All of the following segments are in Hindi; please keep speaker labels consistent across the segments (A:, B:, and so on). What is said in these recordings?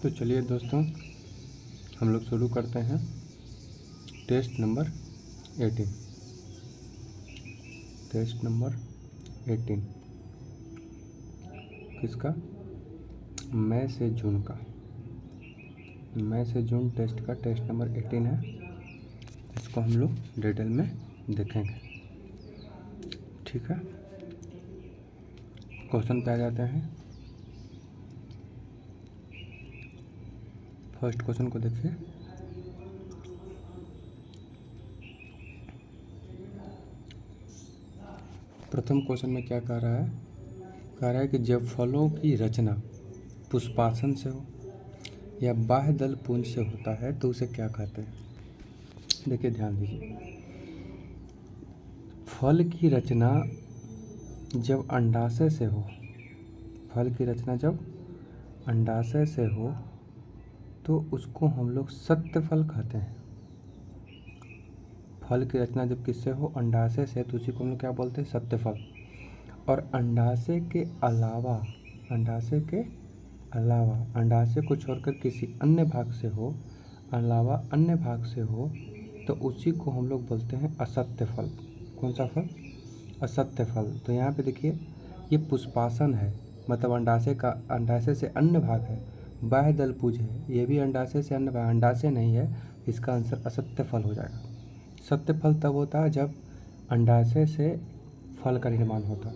A: तो चलिए दोस्तों, हम लोग शुरू करते हैं टेस्ट नंबर 18। टेस्ट नंबर 18 किसका? मई से जून का। मई से जून टेस्ट का टेस्ट नंबर 18 है। इसको हम लोग डिटेल में देखेंगे, ठीक है। क्वेश्चन पे आ जाते हैं। फर्स्ट क्वेश्चन को देखिए। प्रथम क्वेश्चन में क्या कह रहा है? कह रहा है कि जब फलों की रचना पुष्पासन से हो या बाह्य दल पुंज से होता है तो उसे क्या कहते हैं? देखिए, ध्यान दीजिए। फल की रचना जब अंडाशय से हो, फल की रचना जब अंडाशय से हो तो उसको हम लोग सत्य फल कहते हैं। फल की रचना जब किससे हो? अंडाशय से, तो उसी को हम लोग क्या बोलते हैं? सत्य फल। और अंडाशय के अलावा, अंडाशय को छोड़कर किसी अन्य भाग से हो, अन्य भाग से हो, तो उसी को हम लोग बोलते हैं असत्य फल। कौन सा फल? असत्य फल। तो यहाँ पे देखिए, ये पुष्पासन है, मतलब अंडाशय से अन्य भाग है। बाह्य दल पुंज है, ये भी अंडाशय से अन्य भाग, अंडाशय नहीं है। इसका आंसर असत्य फल हो जाएगा। सत्य फल तब होता है जब अंडाशय से फल का निर्माण होता है।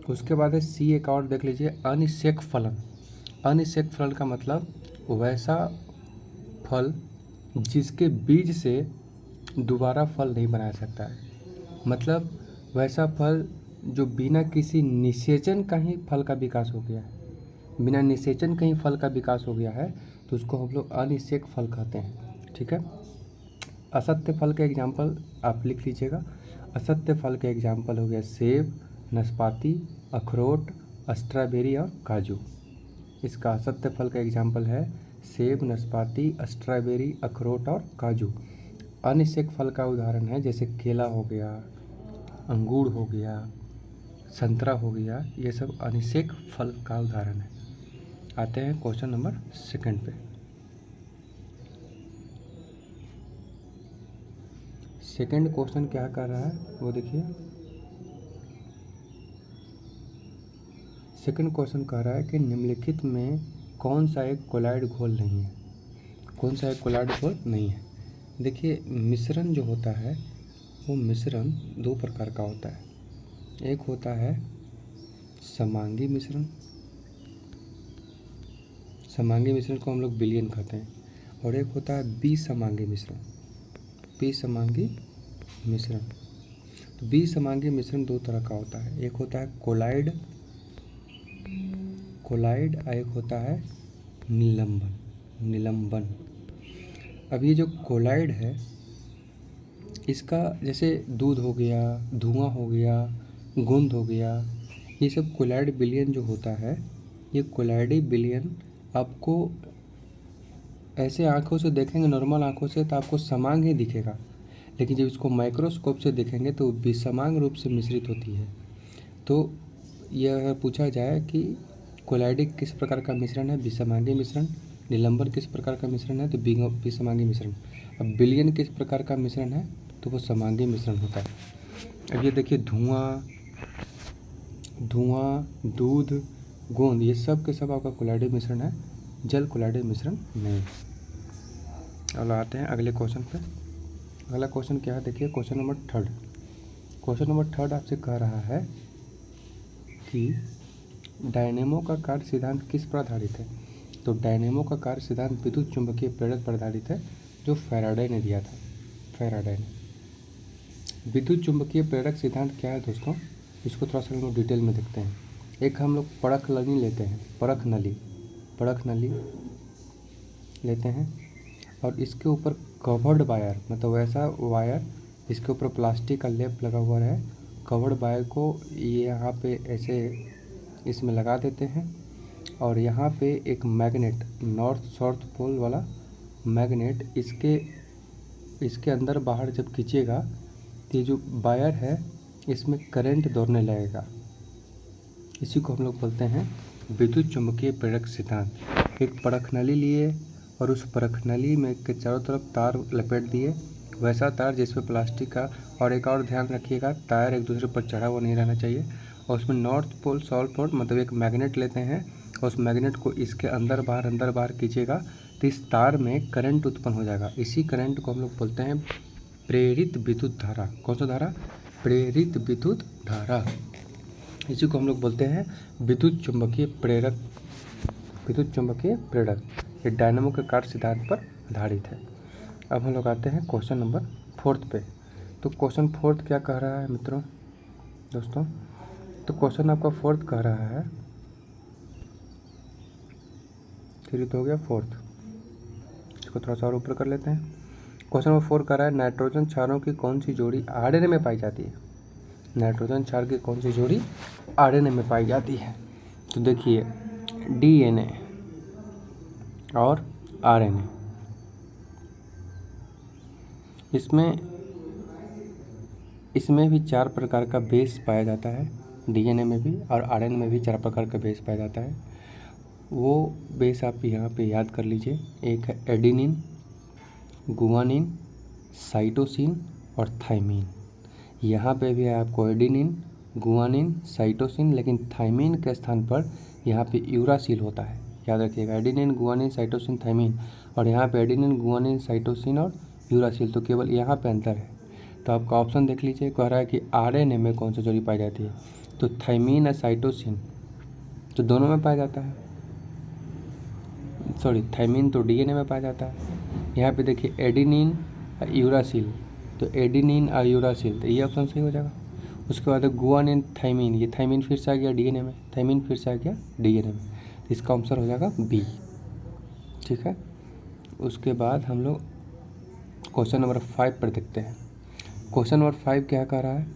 A: उसके बाद है सी, एक और देख लीजिए, अनिषेक फलन। अनिषेक फलन का मतलब वैसा फल जिसके बीज से दोबारा फल नहीं बनाया सकता है। मतलब वैसा फल जो बिना किसी निषेचन का ही फल का विकास हो गया है, बिना निषेचन का ही फल का विकास हो गया है, तो उसको हम लोग अनिषेक फल कहते हैं, ठीक है। असत्य फल का एग्जाम्पल आप लिख लीजिएगा। असत्य फल का एग्जाम्पल हो गया सेब, नाशपाती, अखरोट, स्ट्रॉबेरी और काजू। इसका असत्य फल का एग्जाम्पल है सेब, नाशपाती, स्ट्रॉबेरी, अखरोट और काजू। अनिषेक फल का उदाहरण है जैसे केला हो गया, अंगूर हो गया, संतरा हो गया, ये सब अनिषेक फल का उदाहरण है। आते हैं क्वेश्चन नंबर सेकंड पे। सेकंड क्वेश्चन क्या कर रहा है वो देखिए। सेकंड क्वेश्चन कह रहा है कि निम्नलिखित में कौन सा एक कोलाइड घोल नहीं है? कौन सा एक कोलाइड घोल नहीं है? देखिए, मिश्रण जो होता है वो मिश्रण दो प्रकार का होता है। एक होता है समांगी मिश्रण, समांगी मिश्रण को हम लोग विलयन कहते हैं। और एक होता है विसमांगी मिश्रण, विसमांगी मिश्रण। तो विसमांगी मिश्रण दो तरह का होता है। एक होता है कोलाइड और एक होता है निलंबन। अब ये जो कोलाइड है, इसका जैसे दूध हो गया, धुआं हो गया, गोंद हो गया, ये सब कोलाइड विलयन जो होता है, ये कोलाइडी विलयन आपको ऐसे आँखों से देखेंगे, नॉर्मल आँखों से, तो आपको समान ही दिखेगा। लेकिन जब इसको माइक्रोस्कोप से देखेंगे तो विसमान रूप से मिश्रित होती है। तो यह पूछा जाए कि कोलाइडिक किस प्रकार का मिश्रण है? विसमांगी मिश्रण। निलंबन किस प्रकार का मिश्रण है? तो विसमांगी मिश्रण। अब विलयन किस प्रकार का मिश्रण है? तो वो समांगी मिश्रण होता है। अब ये देखिए, धुआं, दूध, गोंद, ये सब के सब आपका कोलाइडी मिश्रण है, जल कोलाइडी मिश्रण नहीं। अब आते हैं अगले क्वेश्चन पे। अगला क्वेश्चन क्या है देखिए, question number third. Question number third आपसे कह रहा है कि डायनेमो का कार्य सिद्धांत किस पर आधारित है? तो डायनेमो का कार्य सिद्धांत विद्युत चुंबकीय प्रेरक पर आधारित है, जो फैराडे ने दिया था। फैराडे ने विद्युत चुंबकीय प्रेरक सिद्धांत क्या है दोस्तों, इसको थोड़ा सा हम लोग डिटेल में देखते हैं। एक हम लोग परख नली लेते हैं, परख नली लेते हैं, और इसके ऊपर कवर्ड वायर, मतलब वैसा वायर इसके ऊपर प्लास्टिक का लेप लगा हुआ है। कवर्ड वायर को ये यहाँ पे ऐसे इसमें लगा देते हैं, और यहाँ पे एक मैग्नेट, नॉर्थ साउथ पोल वाला मैग्नेट, इसके अंदर बाहर जब खींचेगा तो ये जो वायर है इसमें करंट दौड़ने लगेगा। इसी को हम लोग बोलते हैं विद्युत चुंबकीय प्रेरक सिद्धांत। एक परख नली लिए और उस परख नली में के चारों तरफ तार लपेट दिए, वैसा तार जिसमें प्लास्टिक का, और एक और ध्यान रखिएगा तार एक दूसरे पर चढ़ा हुआ नहीं रहना चाहिए, और उसमें नॉर्थ पोल साउथ पोल मतलब एक मैग्नेट लेते हैं और उस मैग्नेट को इसके अंदर बाहर कीजिएगा तो इस तार में करंट उत्पन्न हो जाएगा। इसी करंट को हम लोग बोलते हैं प्रेरित विद्युत धारा। कौन सा धारा? प्रेरित विद्युत धारा। इसी को हम लोग बोलते हैं विद्युत चुंबकीय प्रेरक। विद्युत चुंबकीय प्रेरक ये डायनामो के कार्य सिद्धांत पर आधारित है। अब हम लोग आते हैं क्वेश्चन नंबर 4 पे। तो क्वेश्चन 4 क्या कह रहा है मित्रों, दोस्तों? तो क्वेश्चन आपका 4 कह रहा है, 3 तो हो गया, 4 इसको थोड़ा सा और ऊपर कर लेते हैं। क्वेश्चन नंबर 4 कह रहा है नाइट्रोजन क्षारों की कौन सी जोड़ी आरएनए में पाई जाती है? नाइट्रोजन क्षार की कौन सी जोड़ी आरएनए में पाई जाती है? तो देखिए डीएनए और आरएनए, इसमें भी 4 प्रकार का बेस पाया जाता है। डीएनए में भी और आरएनए में भी 4 प्रकार का बेस पाया जाता है। वो बेस आप यहाँ पे याद कर लीजिए। एक है एडेनिन, गुआनिन, साइटोसिन और थाइमिन। यहाँ पे भी है आपको एडेनिन, गुआनिन, साइटोसिन, लेकिन थाइमिन के स्थान पर यहाँ पे यूरासिल होता है। याद रखिएगा एडेनिन, गुआनिन, साइटोसिन, थाइमिन, और यहाँ पे एडेनिन, गुआनिन, साइटोसिन और यूरासिल, तो केवल यहाँ पे अंतर है। तो आपका ऑप्शन देख लीजिए, कह रहा है कि आरएनए में कौन सी जोड़ी पाई जाती है? तो थाइमिन और साइटोसिन तो दोनों में पाया जाता है, सॉरी थाइमिन तो डीएनए में पाया जाता है। यहाँ पे देखिए एडेनिन यूरासिल, तो एडेनिन और यूरासिल, तो ये ऑप्शन सही हो जाएगा। उसके बाद गुआनिन, थाइमिन, ये थाइमिन फिर से आ गया डीएनए में, थाइमिन फिर से आ गया डीएनए में, इसका आंसर हो जाएगा बी। ठीक है, उसके बाद हम लोग क्वेश्चन नंबर 5 पर देखते हैं। क्वेश्चन नंबर 5 क्या कह रहा है?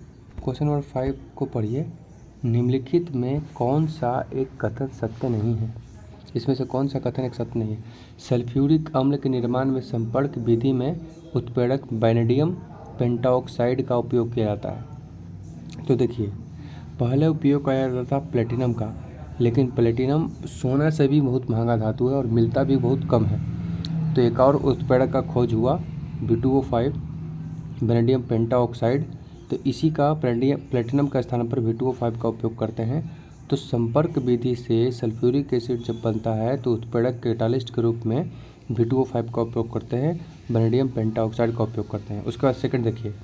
A: क्वेश्चन नंबर 5 को पढ़िए। निम्नलिखित में कौन सा एक कथन सत्य नहीं है? इसमें से कौन सा कथन एक सत्य नहीं है? सल्फ्यूरिक अम्ल के निर्माण में संपर्क विधि में उत्प्रेरक वैनेडियम पेंटाऑक्साइड का उपयोग किया जाता है। तो देखिए पहले उपयोग किया जाता था प्लेटिनम का, लेकिन प्लेटिनम सोना से भी बहुत महंगा धातु है और मिलता भी बहुत कम है। तो एक और उत्प्रेरक का खोज हुआ V2O5 वैनेडियम पेंटाऑक्साइड, तो इसी का प्लेटिनम का स्थान पर V2O5 का उपयोग करते हैं। तो संपर्क विधि से सल्फ्यूरिक एसिड जब बनता है तो उत्प्रेरक कैटालिस्ट के रूप में V2O5 का उपयोग करते हैं, वैनेडियम पेंटाऑक्साइड का उपयोग करते हैं। उसके बाद सेकंड देखिए,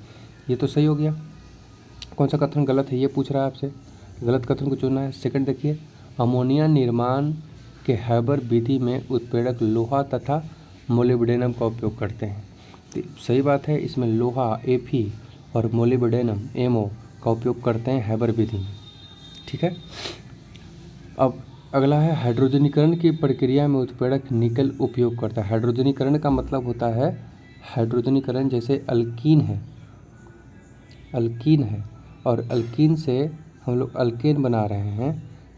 A: ये तो सही हो गया। कौन सा कथन गलत है ये पूछ रहा है आपसे, गलत कथन को चुनना है। सेकंड देखिए, अमोनिया निर्माण के हैबर विधि में उत्प्रेरक लोहा तथा मोलिब्डेनम का उपयोग करते हैं। तो सही बात है, इसमें लोहा Fe और मोलिब्डेनम MO का उपयोग करते हैं हैबर विधि में। ठीक है, अब अगला है हाइड्रोजनीकरण की प्रक्रिया में उत्प्रेरक निकल उपयोग करता है। हाइड्रोजनीकरण का मतलब होता है, हाइड्रोजनीकरण जैसे अल्कीन है और अल्कीन से हम लोग अल्केन बना रहे हैं।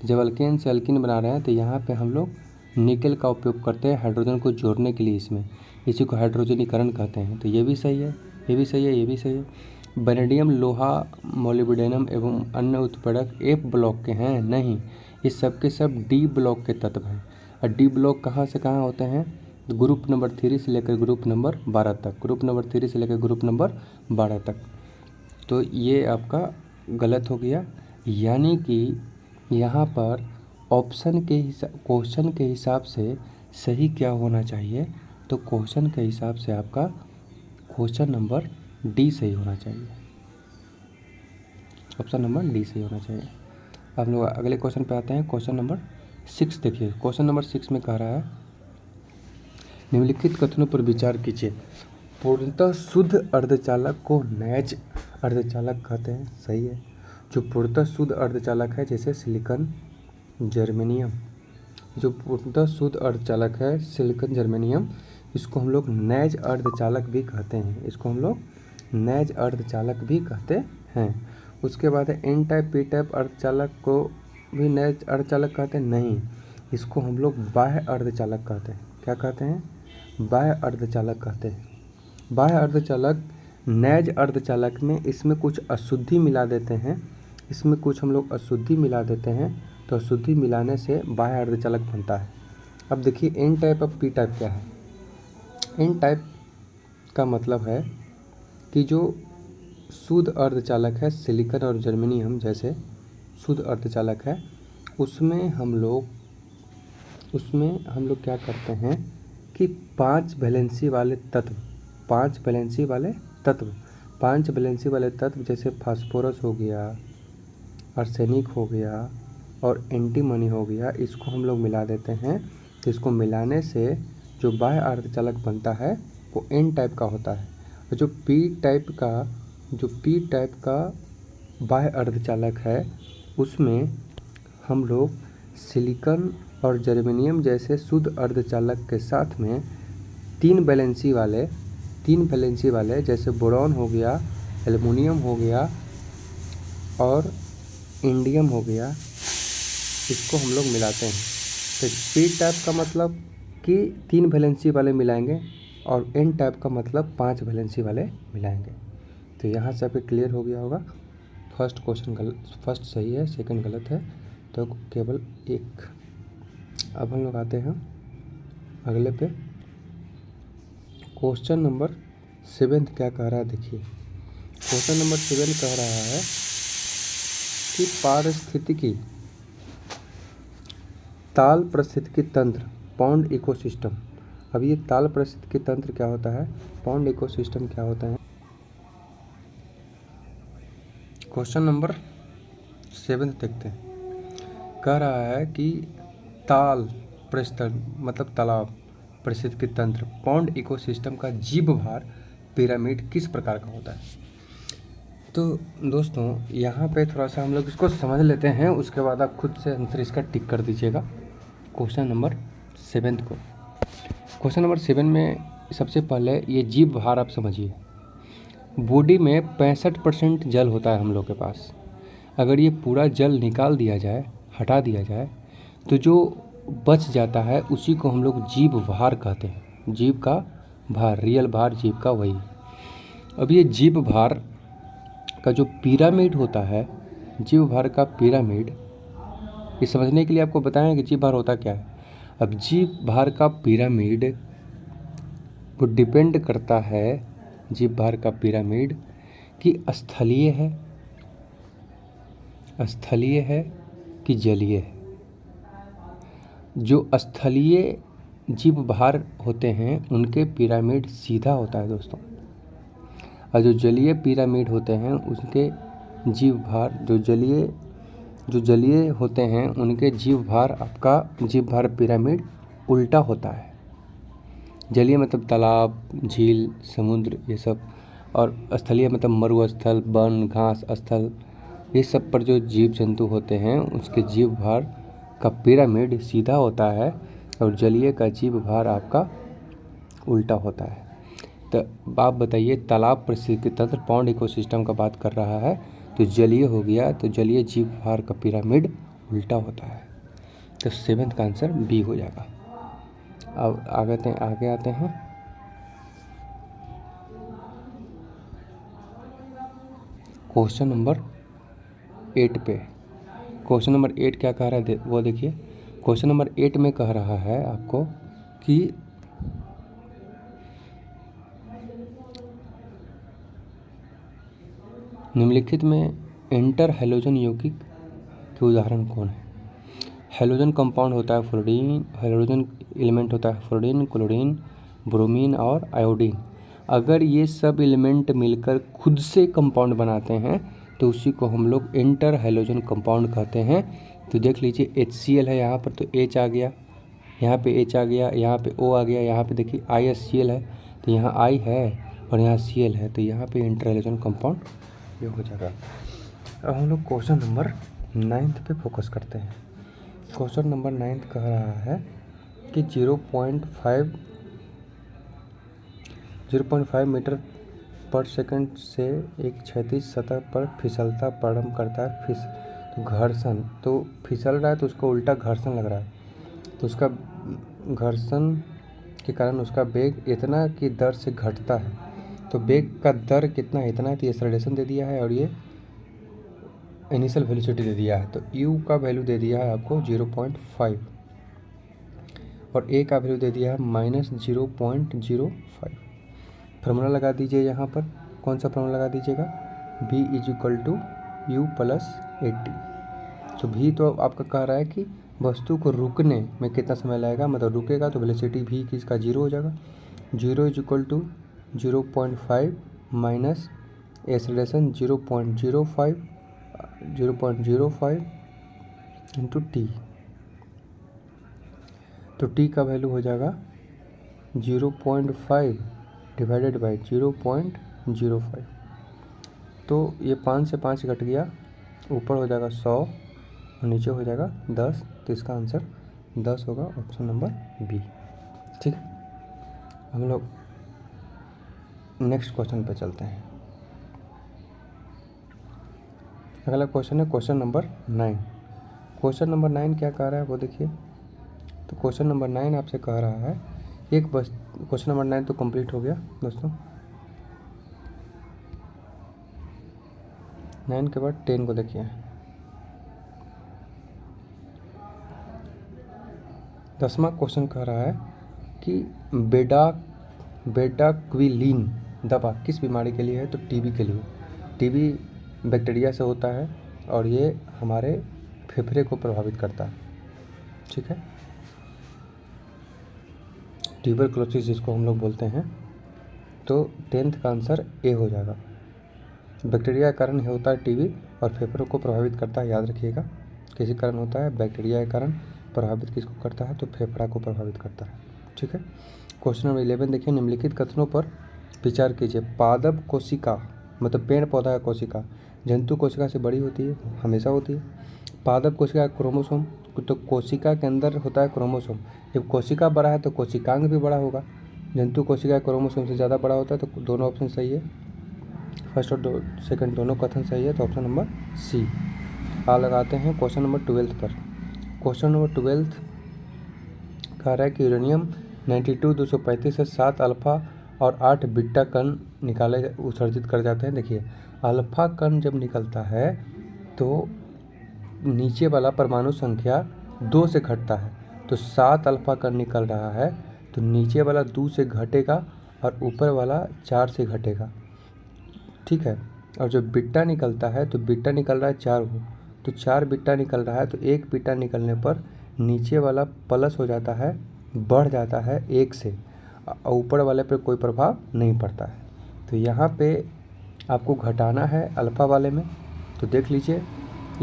A: जब अल्केन से अल्कीन बना रहे हैं तो यहाँ पे हम लोग निकल का उपयोग करते हैं हाइड्रोजन को जोड़ने के लिए इसमें, इसी को हाइड्रोजनीकरण कहते हैं। तो ये भी सही है, ये भी सही है, ये भी सही है। वैनेडियम लोहा मोलिब्डेनम एवं अन्य उत्प्रेरक F ब्लॉक के हैं? नहीं, ये सब के सब D ब्लॉक के तत्व हैं। और D ब्लॉक कहाँ से कहाँ होते हैं? ग्रुप नंबर 3 से लेकर ग्रुप नंबर 12 तक, ग्रुप नंबर 3 से लेकर ग्रुप नंबर 12 तक। तो ये आपका गलत हो गया, यानी कि यहाँ पर क्वेश्चन के हिसाब से सही क्या होना चाहिए? तो क्वेश्चन के हिसाब से आपका क्वेश्चन नंबर डी सही होना चाहिए, ऑप्शन नंबर डी सही होना चाहिए। अब लोग अगले क्वेश्चन पे आते हैं। क्वेश्चन नंबर 6 देखिए। क्वेश्चन नंबर 6 में कह रहा है निम्नलिखित कथनों पर विचार कीजिए। पूर्णतः शुद्ध अर्धचालक को नैज अर्धचालक कहते हैं। सही है। जो पूर्णतः शुद्ध अर्धचालक है जैसे सिलिकॉन, जर्मेनियम, जो पूर्णतः शुद्ध अर्धचालक है सिलिकॉन, जर्मेनियम, इसको हम लोग नैज अर्धचालक भी कहते हैं। इसको हम लोग नैज अर्धचालक भी कहते हैं। उसके बाद है एन टाइप पी टाइप अर्धचालक को भी नैज अर्धचालक कहते हैं? नहीं, इसको हम लोग बाह्य अर्धचालक कहते हैं। क्या कहते हैं? बाह्य अर्धचालक कहते हैं। बाह्य अर्धचालक नैज अर्धचालक में इसमें कुछ अशुद्धि मिला देते हैं, इसमें कुछ हम लोग अशुद्धि मिला देते हैं, तो अशुद्धि मिलाने से बाह्य अर्धचालक बनता है। अब देखिए एन टाइप और पी टाइप क्या है। एन टाइप का मतलब है कि जो शुद्ध अर्धचालक है, सिलिकॉन और जर्मेनियम जैसे शुद्ध अर्धचालक है, उसमें हम लोग क्या करते हैं कि 5 वैलेंसी वाले तत्व, 5 वैलेंसी वाले तत्व जैसे फास्फोरस हो गया, आर्सेनिक हो गया और एंटीमनी हो गया, इसको हम लोग मिला देते हैं। तो इसको मिलाने से जो बाह्य अर्धचालक बनता है वो एन टाइप का होता है। और जो पी टाइप का बाह्य अर्धचालक है, उसमें हम लोग सिलिकॉन और जर्मेनियम जैसे शुद्ध अर्धचालक के साथ में 3 वैलेंसी वाले जैसे बोरॉन हो गया, एल्युमिनियम हो गया और इंडियम हो गया, इसको हम लोग मिलाते हैं। तो पी टाइप का मतलब कि 3 वैलेंसी वाले मिलाएंगे और एन टाइप का मतलब 5 वैलेंसी वाले मिलाएंगे। तो यहाँ से आपको क्लियर हो गया होगा। फर्स्ट सही है, सेकंड गलत है, तो केवल एक। अब हम लोग आते हैं अगले पे। क्वेश्चन नंबर 7 क्या कह रहा है, देखिए क्वेश्चन नंबर 7 कह रहा है कि पारिस्थितिकी ताल पारिस्थितिकी तंत्र पॉन्ड इकोसिस्टम। अब ये ताल पारिस्थितिकी तंत्र क्या होता है, पॉन्ड इकोसिस्टम क्या होता है। क्वेश्चन नंबर 7 देखते हैं। कह रहा है कि ताल पारिस्थितिकी मतलब तालाब पारिस्थितिकी तंत्र पॉन्ड इकोसिस्टम का जीव भार पिरामिड किस प्रकार का होता है। तो दोस्तों यहाँ पे थोड़ा सा हम लोग इसको समझ लेते हैं, उसके बाद आप खुद से आंसर इसका टिक कर दीजिएगा। क्वेश्चन नंबर 7 को, क्वेश्चन नंबर 7 में सबसे पहले ये जीव भार आप समझिए। बॉडी में 65% जल होता है हम लोग के पास। अगर ये पूरा जल निकाल दिया जाए, हटा दिया जाए, तो जो बच जाता है उसी को हम लोग जीव भार कहते हैं। जीव का भार, रियल भार जीव का वही। अब ये जीव भार का जो पिरामिड होता है, जीव भार का पिरामिड, ये समझने के लिए आपको बताएं कि जीव भार होता क्या है। अब जीव भार का पिरामिड वो डिपेंड करता है, जीव भार का पिरामिड कि स्थलीय है कि जलीय है। जो स्थलीय जीव भार होते हैं उनके पिरामिड सीधा होता है दोस्तों, और जो जलीय पिरामिड होते हैं उसके जीव भार जो जलीय होते हैं उनके जीव भार पिरामिड उल्टा होता है। जलीय मतलब तालाब, झील, समुद्र ये सब, और स्थलीय मतलब मरुस्थल, वन, घास स्थल, ये सब पर जो जीव जंतु होते हैं उसके जीव भार का पिरामिड सीधा होता है और जलीय का जीव भार आपका उल्टा होता है। तो आप बताइए, तालाब पारिस्थितिकी तंत्र पॉन्ड इकोसिस्टम का बात कर रहा है, तो जलीय हो गया, तो जलीय जीव भार का पिरामिड उल्टा होता है। तो 7 का आंसर बी हो जाएगा। अब आगे आते हैं क्वेश्चन नंबर 8 पे। क्वेश्चन नंबर 8 क्या कह रहा है वो देखिए। क्वेश्चन नंबर 8 में कह रहा है आपको कि निम्नलिखित में इंटर हैलोजन यौगिक के उदाहरण कौन है। हैलोजन कंपाउंड होता है फ्लोरीन, हैलोजन एलिमेंट होता है फ्लोरीन, क्लोरीन, ब्रोमीन और आयोडीन। अगर ये सब एलिमेंट मिलकर खुद से कंपाउंड बनाते हैं तो उसी को हम लोग इंटर हैलोजन कंपाउंड कहते हैं। तो देख लीजिए HCl है यहाँ पर, तो H आ गया, यहाँ पे H आ गया, यहाँ पे O आ गया, यहाँ पे देखिए ISCl है, तो यहाँ I है और यहाँ Cl है, तो यहाँ पे इंटर हैलोजन कंपाउंड ये हो जाएगा। अब हम लोग क्वेश्चन नंबर 9 पे फोकस करते हैं। क्वेश्चन नंबर 9 कह रहा है कि 0.5 मीटर पर सेकंड से एक क्षैतिज सतह पर फिसलता प्रारंभ करता है तो घर्षण, तो फिसल रहा है तो उसको उल्टा घर्षण लग रहा है, तो उसका घर्षण के कारण उसका वेग इतना की दर से घटता है। तो वेग का दर कितना है, इतना है, तो ये एक्सेलरेशन दे दिया है और ये इनिशियल वेलोसिटी दे दिया है। तो u का वैल्यू दे दिया है आपको 0.5 और ए का वैल्यू दे दिया है -0.05। फार्मूला लगा दीजिए यहाँ पर, कौन सा फार्मूला लगा दीजिएगा, v = u + 80। तो v तो आपका कह रहा है कि वस्तु को रुकने में कितना समय लगेगा, मतलब रुकेगा तो वेलोसिटी v की इसका 0 हो जाएगा। 0 = 0.5 माइनस एक्सेलरेशन 0.05 इंटू टी। तो टी का वैल्यू हो जाएगा 0.5 डिवाइडेड बाई 0.05। तो ये 5 से 5 घट गया, ऊपर हो जाएगा 100 और नीचे हो जाएगा 10। तो इसका आंसर 10 होगा, ऑप्शन नंबर बी। ठीक है, हम लोग नेक्स्ट क्वेश्चन पे चलते हैं। अगला क्वेश्चन है क्वेश्चन नंबर 9। क्वेश्चन नंबर 9 क्या कह रहा है वो देखिए। तो क्वेश्चन नंबर 9 आपसे कह रहा है एक बस, क्वेश्चन नंबर 9 तो कंप्लीट हो गया दोस्तों। 9 के बाद 10 को देखिए। 10वां क्वेश्चन कह रहा है कि बेडाक्विलीन दवा किस बीमारी के लिए है, तो टीबी के लिए। टीबी बैक्टीरिया से होता है और ये हमारे फेफड़े को प्रभावित करता है। ठीक है, ट्यूबरकुलोसिस जिसको हम लोग बोलते हैं। तो 10th का आंसर ए हो जाएगा। बैक्टीरिया के कारण होता है टीबी और फेफड़ों को प्रभावित करता है, याद रखिएगा। किसी कारण होता है, बैक्टीरिया के कारण प्रभावित किसको करता है, तो फेफड़ा को प्रभावित करता है। ठीक है, क्वेश्चन नंबर 11 देखिए। निम्नलिखित कथनों पर विचार कीजिए। पादप कोशिका मतलब पेड़ पौधा का कोशिका जंतु कोशिका से बड़ी होती है, हमेशा होती है। पादप कोशिका क्रोमोसोम, तो कोशिका के अंदर होता है क्रोमोसोम। जब कोशिका बड़ा है तो कोशिकांग भी बड़ा होगा। जंतु कोशिका क्रोमोसोम से ज़्यादा बड़ा होता है, तो दोनों ऑप्शन सही है। फर्स्ट और सेकंड दोनों कथन सही है, तो ऑप्शन नंबर सी। आ लगाते हैं क्वेश्चन नंबर 12 पर। क्वेश्चन नंबर 12 कह रहा है कि यूरेनियम 92 235 से 7 अल्फा और 8 बीटा कण निकाले उत्सर्जित कर जाते हैं। देखिए, अल्फा कण जब निकलता है तो नीचे वाला परमाणु संख्या 2 से घटता है। तो 7 अल्फा कण निकल रहा है तो नीचे वाला 2 से घटेगा और ऊपर वाला 4 से घटेगा। ठीक है, और जब बीटा निकलता है तो बीटा निकल रहा है 4 को, तो 4 बीटा निकल रहा है। तो एक बीटा निकलने पर नीचे वाला प्लस हो जाता है, बढ़ जाता है 1 से, ऊपर वाले पे कोई प्रभाव नहीं पड़ता है। तो यहाँ पे आपको घटाना है अल्फा वाले में, तो देख लीजिए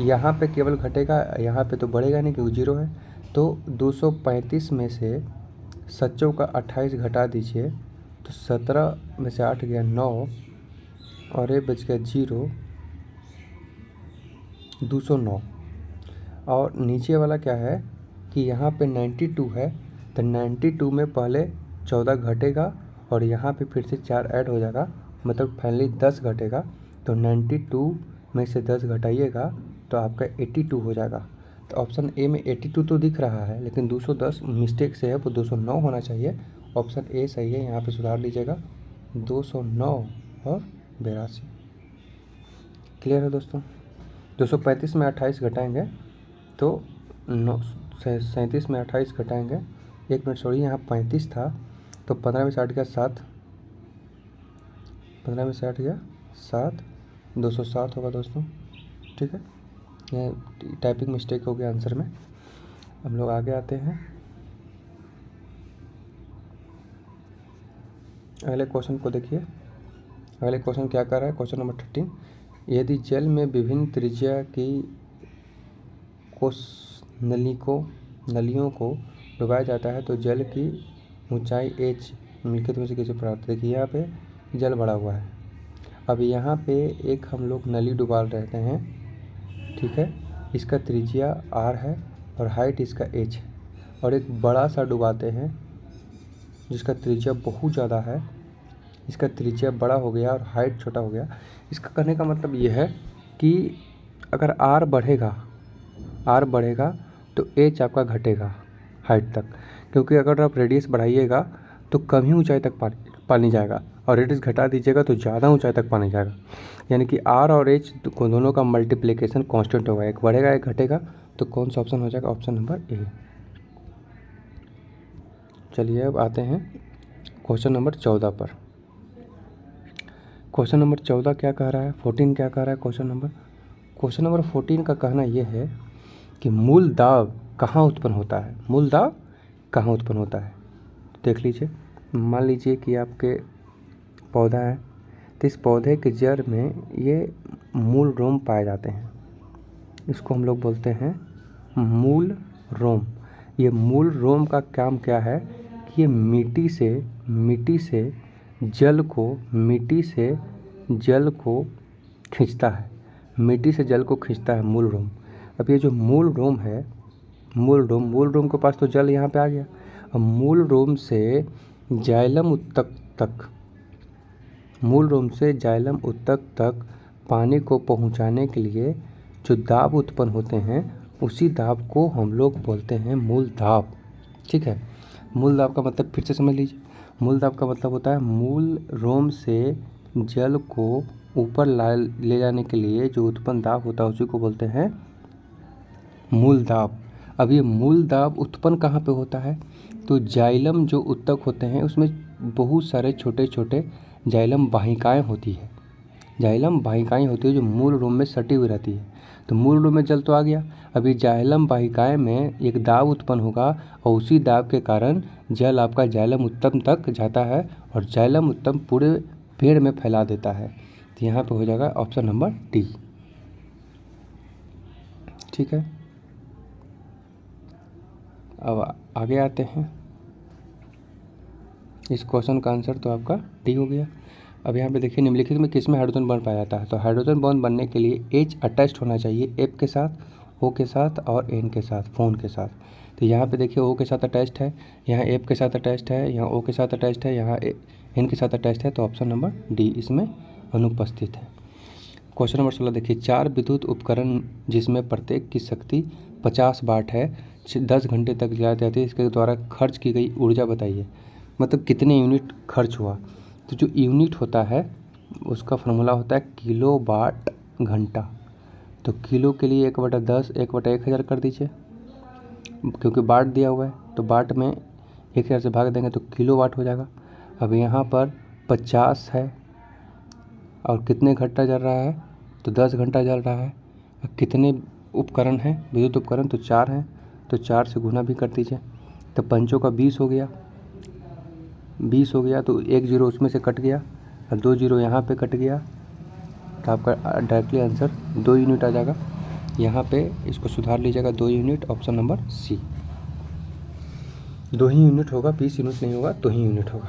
A: यहाँ पे केवल घटेगा, यहाँ पे तो बढ़ेगा नहीं क्योंकि 0 है। तो 235 में से 7 का 28 घटा दीजिए, तो 17 में से 8 गया 9 और ये बच गया 0, 209। और नीचे वाला क्या है कि यहाँ पे 92 है, तो 92 में पहले 14 घटेगा और यहाँ पे फिर से 4 ऐड हो जाएगा, मतलब फाइनली 10 घटेगा। तो 92 में से 10 घटाइएगा तो आपका 82 हो जाएगा। तो ऑप्शन ए में 82 तो दिख रहा है, लेकिन 210 मिस्टेक से है, वो 209 होना चाहिए। ऑप्शन ए सही है, यहाँ पे सुधार लीजिएगा। 209 और 82 क्लियर है दोस्तों। 235 में 28 घटाएंगे तो 37 में 28 घटाएंगे, 1 मिनट सॉरी, यहाँ 35 था तो 15 में से 8 गया 7, 15 में से 8 गया 7, 207 होगा दोस्तों। ठीक है, ये टाइपिंग मिस्टेक हो गया आंसर में। हम लोग आगे आते हैं अगले क्वेश्चन को देखिए। अगले क्वेश्चन क्या कर रहा है, क्वेश्चन नंबर 13। यदि जल में विभिन्न त्रिज्या की कोष नलियों को डुबाया जाता है तो जल की ऊंचाई h निम्नलिखित में से किसे प्राप्त। देखिए यहाँ पे जल भरा हुआ है। अब यहाँ पे एक हम लोग नली डुबा रहते हैं, ठीक है, इसका त्रिज्या r है और हाइट इसका h है। और एक बड़ा सा डुबाते हैं जिसका त्रिज्या बहुत ज़्यादा है, इसका त्रिज्या बड़ा हो गया और हाइट छोटा हो गया। इसका कहने का मतलब ये है कि अगर r बढ़ेगा तो h आपका घटेगा हाइट तक, क्योंकि अगर आप रेडियस बढ़ाइएगा तो कम ही ऊंचाई तक पानी जाएगा और रेडियस घटा दीजिएगा तो ज़्यादा ऊंचाई तक पानी जाएगा। यानी कि r और h दोनों का मल्टीप्लिकेशन कांस्टेंट होगा, एक बढ़ेगा एक घटेगा। तो कौन सा ऑप्शन हो जाएगा, ऑप्शन नंबर ए। चलिए अब आते हैं क्वेश्चन नंबर 14 पर। क्वेश्चन नंबर 14 क्या कह रहा है, 14 क्या कह रहा है क्वेश्चन नंबर 14 का कहना यह है कि मूल दाब कहाँ उत्पन्न होता है। मूल दाब कहाँ उत्पन्न होता है, देख लीजिए। मान लीजिए कि आपके पौधा है, तो इस पौधे के जड़ में ये मूल रोम पाए जाते हैं। इसको हम लोग बोलते हैं मूल रोम। ये मूल रोम का काम क्या है कि ये मिट्टी से जल को खींचता है, मिट्टी से जल को खींचता है मूल रोम। अब ये जो मूल रोम है, मूल रोम के पास तो जल यहाँ पे आ गया। अब मूल रोम से जाइलम ऊतक तक पानी को पहुँचाने के लिए जो दाब उत्पन्न होते हैं, उसी दाब को हम लोग बोलते हैं मूल दाब। ठीक है, मूल दाब का मतलब फिर से समझ लीजिए। मूल दाब का मतलब होता है मूल रोम से जल को ऊपर ले जाने के लिए जो उत्पन्न दाब होता है, उसी को बोलते हैं मूल दाब। अब ये मूल दाब उत्पन्न कहाँ पे होता है, तो जाइलम जो ऊतक होते हैं उसमें बहुत सारे छोटे छोटे जाइलम वाहिकाएँ होती है। जो मूल रोम में सटी हुई रहती है। तो मूल रोम में जल तो आ गया, अभी जाइलम वाहिकाएँ में एक दाब उत्पन्न होगा और उसी दाब के कारण जल आपका जाइलम उत्तम तक जाता है और जाइलम उत्तम पूरे पेड़ में फैला देता है। तो यहाँ पे हो जाएगा ऑप्शन नंबर डी। ठीक है, अब आगे आते हैं। इस क्वेश्चन का आंसर तो आपका डी हो गया। अब यहाँ पे देखिए, निम्नलिखित में किस में हाइड्रोजन बॉन्ड पाया जाता है। तो हाइड्रोजन बॉन्ड बनने के लिए H अटैच्ड होना चाहिए F के साथ, O के साथ और N के साथ, फोन के साथ। तो यहाँ पे देखिए O के साथ अटैच्ड है, यहाँ F के साथ अटैच्ड है, यहाँ O के साथ अटैच्ड है, यहाँ N के साथ अटैच्ड है। तो ऑप्शन नंबर डी इसमें अनुपस्थित है। क्वेश्चन नंबर 16 देखिए, 4 विद्युत उपकरण जिसमें प्रत्येक की शक्ति 50 वाट है, 10 घंटे तक चलाई जाती है, इसके द्वारा खर्च की गई ऊर्जा बताइए। मतलब कितने यूनिट खर्च हुआ। तो जो यूनिट होता है उसका फॉर्मूला होता है किलो वाट घंटा। तो किलो के लिए 1/10 1/1000 कर दीजिए, क्योंकि वाट दिया हुआ है तो वाट में 1000 से भाग देंगे तो किलो वाट हो जाएगा। अब यहाँ पर 50 है और कितने घंटा जल रहा है, तो 10 घंटा जल रहा है। अब कितने उपकरण हैं, विद्युत उपकरण, तो 4 हैं, तो 4 से गुना भी कर दीजिए। तो 5 का 20 हो गया, तो 1 जीरो उसमें से कट गया और 2 जीरो यहाँ पे कट गया। तो आपका डायरेक्टली आंसर 2 यूनिट आ जाएगा। यहाँ पे इसको सुधार लीजिएगा, 2 यूनिट, ऑप्शन नंबर सी। 2 ही यूनिट होगा, 20 यूनिट नहीं होगा, 2 ही यूनिट होगा।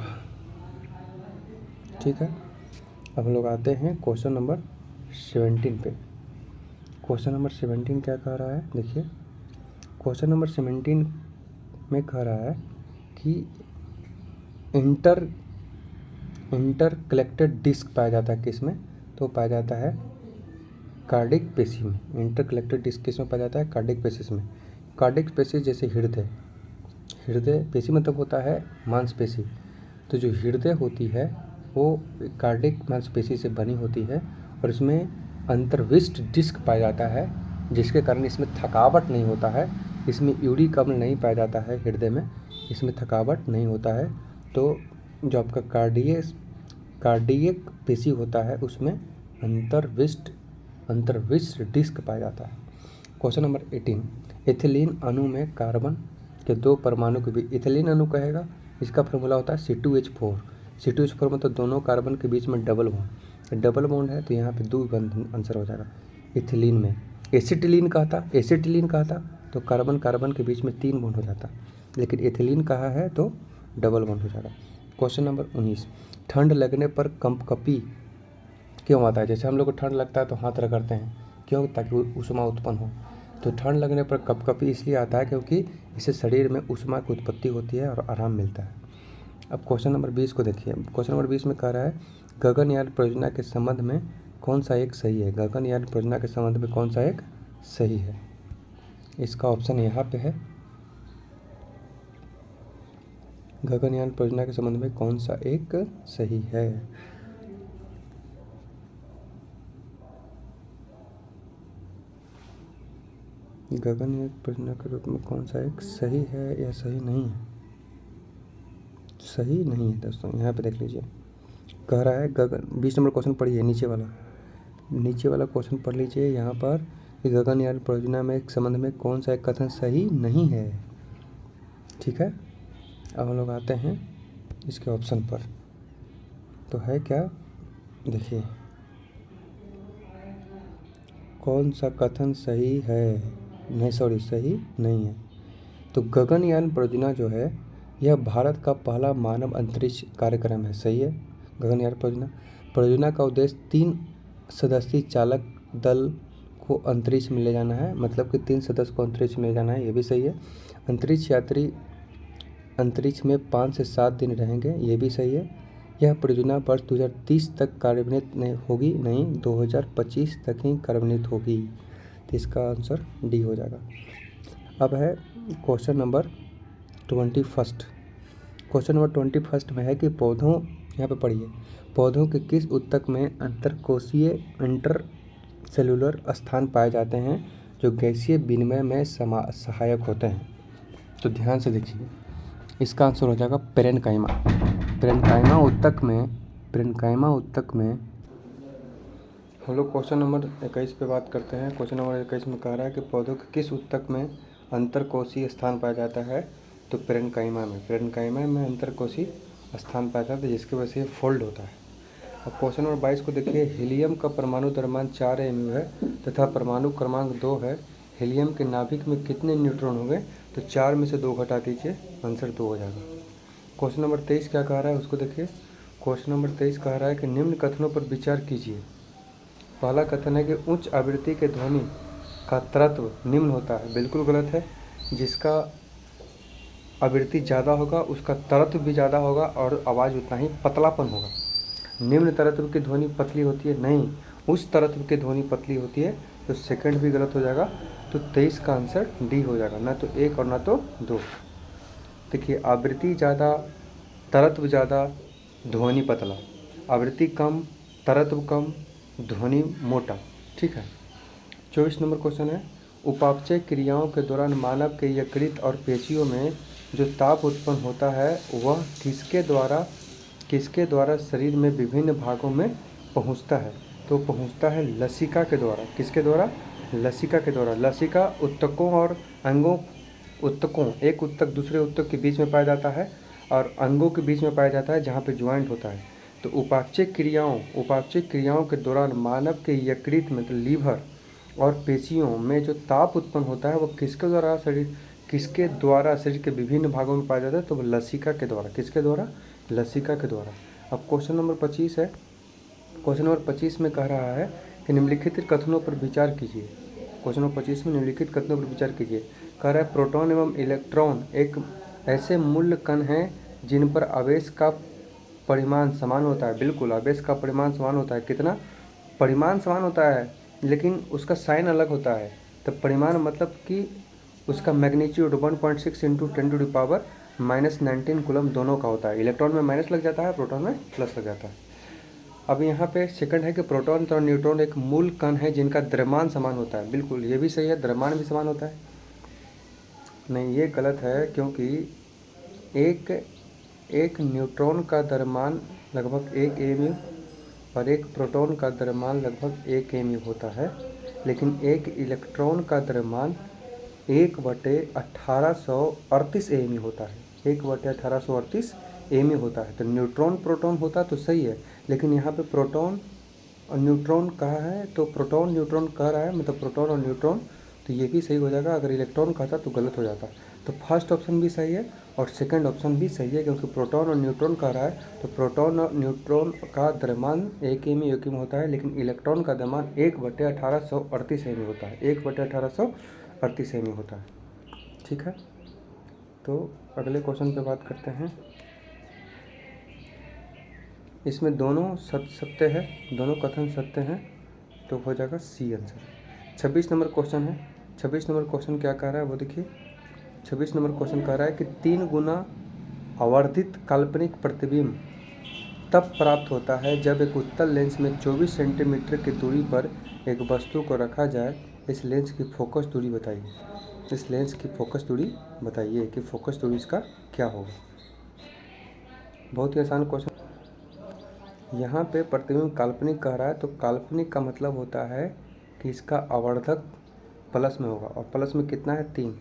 A: ठीक है, अब हम लोग आते हैं क्वेश्चन नंबर 17 पे। क्वेश्चन नंबर 17 क्या कह रहा है, देखिए। क्वेश्चन नंबर 17 में कह रहा है कि इंटर कलेक्टेड डिस्क पाया जाता है किस में, तो पाया जाता है कार्डिक पेशी में। इंटर कलेक्टेड डिस्क किस में पाया जाता है, कार्डिक पेशी में। कार्डिक पेशी जैसे हृदय पेशी मतलब होता है मांसपेशी। तो जो हृदय होती है वो कार्डिक मांसपेशी से बनी होती है और इसमें अंतर्विष्ट डिस्क पाया जाता है, जिसके कारण इसमें थकावट नहीं होता है। इसमें यूरिक अम्ल नहीं पाया जाता है हृदय में, इसमें थकावट नहीं होता है। तो जो आपका कार्डियक पेशी होता है उसमें अंतर्विष्ट डिस्क पाया जाता है। क्वेश्चन नंबर 18, एथिलीन अणु में कार्बन के 2 परमाणु के बीच, इथिलीन अणु कहेगा, इसका फॉर्मूला होता है C2H4। C2H4 मतलब दोनों कार्बन के बीच में डबल बॉन्ड है, तो यहाँ पे 2 आंसर हो जाएगा। इथिलीन में एसिटिलीन कहता तो कार्बन के बीच में 3 बॉन्ड हो जाता, लेकिन एथिलीन कहा है तो डबल बॉन्ड हो जाएगा। क्वेश्चन नंबर 19, ठंड लगने पर कंपकपी क्यों आता है। जैसे हम लोग को ठंड लगता है तो हाथ रगड़ते हैं, क्यों, ताकि ऊष्मा उत्पन्न हो। तो ठंड लगने पर कंपकपी इसलिए आता है क्योंकि इससे शरीर में ऊष्मा की उत्पत्ति होती है और आराम मिलता है। अब क्वेश्चन नंबर 20 को देखिए। क्वेश्चन नंबर 20 में कह रहा है गगनयान परियोजना के संबंध में कौन सा एक सही है। गगनयान परियोजना के संबंध में कौन सा एक सही है, इसका ऑप्शन यहाँ पे है। गगनयान परियोजना के संबंध में कौन सा एक सही है। गगनयान परियोजना के रूप में कौन सा एक सही है या सही नहीं है। सही नहीं है दोस्तों। यहाँ पे देख लीजिए, कह रहा है गगन, 20 नंबर क्वेश्चन पढ़िए, नीचे वाला क्वेश्चन पढ़ लीजिए यहाँ पर कि गगनयान परियोजना में एक संबंध में कौन सा एक कथन सही नहीं है। ठीक है, अब हम लोग आते हैं इसके ऑप्शन पर। तो है क्या, देखिए कौन सा कथन सही है, नहीं सॉरी सही नहीं है। तो गगनयान परियोजना जो है यह भारत का पहला मानव अंतरिक्ष कार्यक्रम है। सही है। गगनयान परियोजना का उद्देश्य 3 सदस्यीय चालक दल को अंतरिक्ष में ले जाना है, मतलब कि 3 सदस्य को अंतरिक्ष में ले जाना है, ये भी सही है। अंतरिक्ष यात्री अंतरिक्ष में 5 से 7 दिन रहेंगे, ये भी सही है। यह परियोजना वर्ष 2030 तक कार्यान्वित नहीं होगी, नहीं 2025 तक ही कार्यान्वित होगी। तो इसका आंसर डी हो जाएगा। अब है क्वेश्चन नंबर 21। क्वेश्चन नंबर 21 में है कि पौधों, यहाँ पे पढ़िए, पौधों के किस ऊतक में अंतरकोशीय इंटर सेलुलर स्थान पाए जाते हैं जो गैसीय विनिमय में सहायक होते हैं। तो ध्यान से देखिए, इसका आंसर हो जाएगा पेरेन्काइमा। पेरेन्काइमा ऊतक में हम लोग क्वेश्चन नंबर 21 पे बात करते हैं। क्वेश्चन नंबर 21 में कह रहा है कि पौधों के किस ऊतक में अंतरकोशीय स्थान पाया जाता है। तो पेरेन्काइमा में अंतरकोशीय स्थान पाया जाता है, जिसकी वजह से ये फोल्ड होता है। अब क्वेश्चन नंबर 22 को देखिए, हीलियम का परमाणु द्रव्यमान 4 mu है तथा परमाणु क्रमांक 2 है। हीलियम के नाभिक में कितने न्यूट्रॉन होंगे। तो 4 में से 2 घटा दीजिए, आंसर 2 हो जाएगा। क्वेश्चन नंबर 23 क्या कह रहा है उसको देखिए। क्वेश्चन नंबर 23 कह रहा है कि निम्न कथनों पर विचार कीजिए। पहला कथन है कि उच्च आवृत्ति के ध्वनि का तत्व निम्न होता है, बिल्कुल गलत है। जिसका आवृत्ति ज़्यादा होगा उसका तत्व भी ज़्यादा होगा और आवाज़ उतना ही पतलापन होगा। निम्न तरत्व की ध्वनि पतली होती है, नहीं, उच्च तरत्व की ध्वनि पतली होती है। तो सेकंड भी गलत हो जाएगा। तो 23 का आंसर डी हो जाएगा, ना तो 1 और ना तो 2। देखिए, आवृत्ति ज़्यादा, तरत्व ज़्यादा, ध्वनि पतला, आवृत्ति कम, तरत्व कम, ध्वनि मोटा। ठीक है। 24 नंबर क्वेश्चन है, उपापचय क्रियाओं के दौरान मानव के यकृत और पेशियों में जो ताप उत्पन्न होता है वह किसके द्वारा शरीर में विभिन्न भागों में पहुंचता है। तो पहुंचता है लसिका के द्वारा। किसके द्वारा, लसिका के द्वारा। लसिका ऊतकों और अंगों, ऊतकों, एक ऊतक दूसरे ऊतक के बीच में पाया जाता है और अंगों के बीच में पाया जाता है जहाँ पे ज्वाइंट होता है। तो उपापचय क्रियाओं के दौरान मानव के यकृत में, तो लीवर और पेशियों में जो ताप उत्पन्न होता है वो किसके द्वारा शरीर के विभिन्न भागों में पाया जाता है। तो वो लसिका के द्वारा। किसके द्वारा, लसिका के द्वारा। अब क्वेश्चन नंबर 25 है। क्वेश्चन नंबर 25 में कह रहा है कि निम्नलिखित कथनों पर विचार कीजिए। क्वेश्चन नंबर 25 में निम्नलिखित कथनों पर विचार कीजिए। कह रहा है प्रोटॉन एवं इलेक्ट्रॉन एक ऐसे मूल कण हैं जिन पर आवेश का परिमाण समान होता है। बिल्कुल, आवेश का परिमाण समान होता है। कितना, परिमाण समान होता है लेकिन उसका साइन अलग होता है। तो परिमाण मतलब कि उसका मैग्नीट्यूड 1.6 × 10⁻⁻19 कूलम दोनों का होता है। इलेक्ट्रॉन में माइनस लग जाता है, प्रोटॉन में प्लस लग जाता है। अब यहाँ पे सेकंड है कि प्रोटॉन और न्यूट्रॉन एक मूल कण है जिनका द्रव्यमान समान होता है। बिल्कुल, ये भी सही है, द्रव्यमान भी समान होता है। नहीं, ये गलत है, क्योंकि एक न्यूट्रॉन का द्रव्यमान लगभग 1 mu और एक प्रोटॉन का द्रव्यमान लगभग 1 mu होता है, लेकिन एक इलेक्ट्रॉन का द्रव्यमान 1/1838 mu होता है। 1/1838 mu होता है। तो न्यूट्रॉन प्रोटॉन होता तो सही है, लेकिन यहाँ पे प्रोटॉन और न्यूट्रॉन कहा है तो प्रोटॉन न्यूट्रॉन कह रहा है, मतलब प्रोटॉन और न्यूट्रॉन, तो ये भी सही हो जाएगा। अगर इलेक्ट्रॉन कहता तो गलत हो जाता। तो फर्स्ट ऑप्शन भी सही है और सेकंड ऑप्शन भी सही है, क्योंकि प्रोटॉन और न्यूट्रॉन कह रहा है तो प्रोटॉन और न्यूट्रॉन का द्रव्यमान 1 mu होता है, लेकिन इलेक्ट्रॉन का द्रव्यमान 1/1838 mu होता है। 1/1838 mu होता है। ठीक है, तो अगले क्वेश्चन पे बात करते हैं। इसमें दोनों सत्य है, दोनों कथन सत्य हैं, तो हो जाएगा सी आंसर। 26 नंबर क्वेश्चन है। 26 नंबर क्वेश्चन क्या कह रहा है वो देखिए। 26 नंबर क्वेश्चन कह रहा है कि 3 गुना आवर्धित काल्पनिक प्रतिबिंब तब प्राप्त होता है जब एक उत्तल लेंस में 24 सेंटीमीटर की दूरी पर एक वस्तु को रखा जाए। इस लेंस की फोकस दूरी बताइए। इस लेंस की फोकस दूरी बताइए कि फोकस दूरी इसका क्या होगा। बहुत ही आसान क्वेश्चन। यहाँ पे प्रतिबिंब काल्पनिक कह रहा है, तो काल्पनिक का मतलब होता है कि इसका आवर्धक प्लस में होगा, और प्लस में कितना है 3।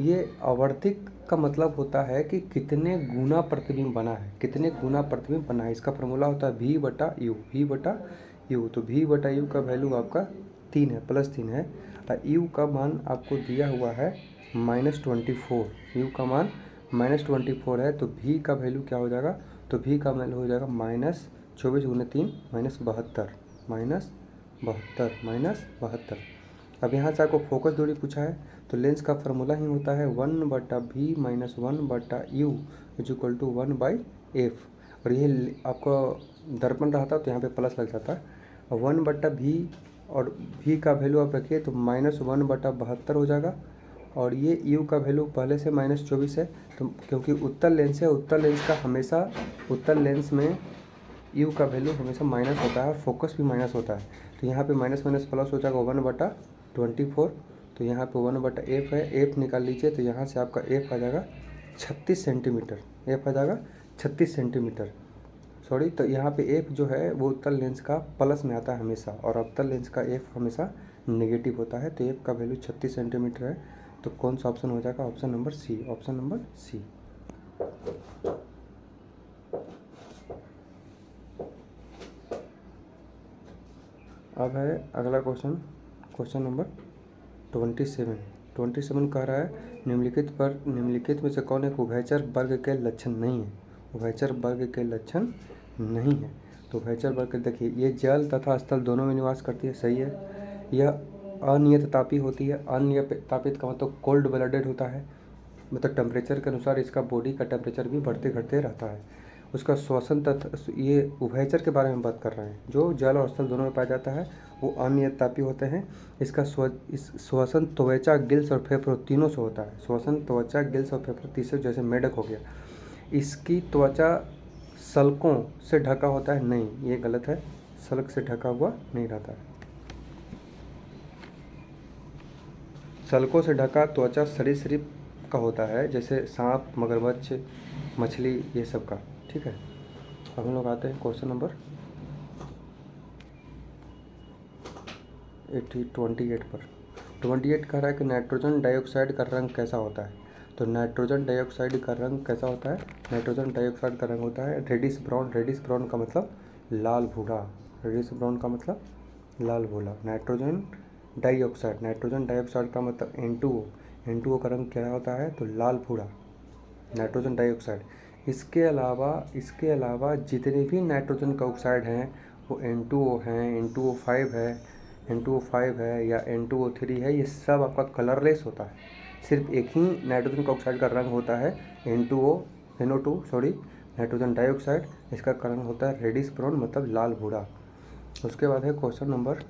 A: ये आवर्धिक का मतलब होता है कि कितने गुना प्रतिबिंब बना है, कितने गुना प्रतिबिंब बना है। इसका फॉर्मूला होता है v बटा यू, v बटा यू। तो v बटा यू का वैल्यू आपका 3 है, +3 है, और यू का मान आपको दिया हुआ है -24। यू का मान -24 है, तो v का वैल्यू क्या हो जाएगा, तो v का वैल्यू हो जाएगा -24 × 3 -72, -72। अब यहाँ से आपको फोकस दूरी पूछा है, तो लेंस का फार्मूला ही होता है 1/v - 1/u = 1/f। और ये आपका दर्पण रहता तो यहाँ पे प्लस लग जाता है, और 1/v और v का वैल्यू आप रखिए तो -1/72 हो जाएगा। और ये u का वैल्यू पहले से -24 है, तो क्योंकि उत्तल लेंस है, उत्तल लेंस का हमेशा, उत्तल लेंस में u का वैल्यू हमेशा माइनस होता है, फोकस भी माइनस होता है। तो यहाँ पे माइनस माइनस प्लस हो जाएगा 1/24। तो यहाँ पे 1/f है, f निकाल लीजिए, तो यहाँ से आपका f आ जाएगा 36 सेंटीमीटर, f आ जाएगा 36 सेंटीमीटर, सॉरी। तो यहाँ पे f जो है वो उत्तल लेंस का प्लस में आता है हमेशा, और अवतल लेंस का f हमेशा नेगेटिव होता है। तो f का वैल्यू 36 सेंटीमीटर है। तो कौन सा ऑप्शन हो जाएगा, option number C, option number C. अब है अगला क्वेश्चन, क्वेश्चन नंबर 27 कह रहा है निम्नलिखित में से कौन एक उभयचर वर्ग के लक्षण नहीं है, उभयचर वर्ग के लक्षण नहीं है। तो उभयचर वर्ग देखिए, ये जल तथा स्थल दोनों में निवास करती है, सही है। यह अनियत तापी होती है, अनियत तापित का मतलब कोल्ड ब्लडेड होता है, मतलब टेम्परेचर के अनुसार इसका बॉडी का टेम्परेचर भी बढ़ते घटते रहता है। उसका श्वसन तथा, ये उभयचर के बारे में बात कर रहे हैं, जो जल और स्थल दोनों में पाया जाता है वो अनियत तापी होते हैं। इसका श्वसन त्वचा, गिल्स और फेफड़ों तीनों से होता है। श्वसन त्वचा, गिल्स और फेफड़ों तीसरे, जैसे मेढक हो गया। इसकी त्वचा सल्कों से ढका होता है, नहीं, ये गलत है, सल्क से ढका हुआ नहीं रहता है। सल्कों से ढका त्वचा सरीसृप का होता है, जैसे सांप, मगरमच्छ, मछली, ये सब का, ठीक है। अब हम लोग आते हैं क्वेश्चन नंबर 28 पर। 28 कह रहा है कि नाइट्रोजन डाइऑक्साइड का रंग कैसा होता है। तो नाइट्रोजन डाइऑक्साइड का रंग कैसा होता है, नाइट्रोजन डाइऑक्साइड का रंग होता है रेडिश ब्राउन। रेडिश ब्राउन का मतलब लाल भूरा, रेडिश ब्राउन का मतलब लाल भूरा। नाइट्रोजन डाइऑक्साइड का मतलब N2O, N2O का रंग क्या होता है, तो लाल भूरा, नाइट्रोजन डाइऑक्साइड। इसके अलावा जितने भी नाइट्रोजन का ऑक्साइड हैं वो N2O हैं, N2O5 है या N2O3 है, ये सब आपका कलरलेस होता है। सिर्फ एक ही नाइट्रोजन का ऑक्साइड का रंग होता है NO2 नाइट्रोजन डाइऑक्साइड, इसका रंग होता है रेडिश ब्राउन, मतलब लाल भूरा। उसके बाद है क्वेश्चन नंबर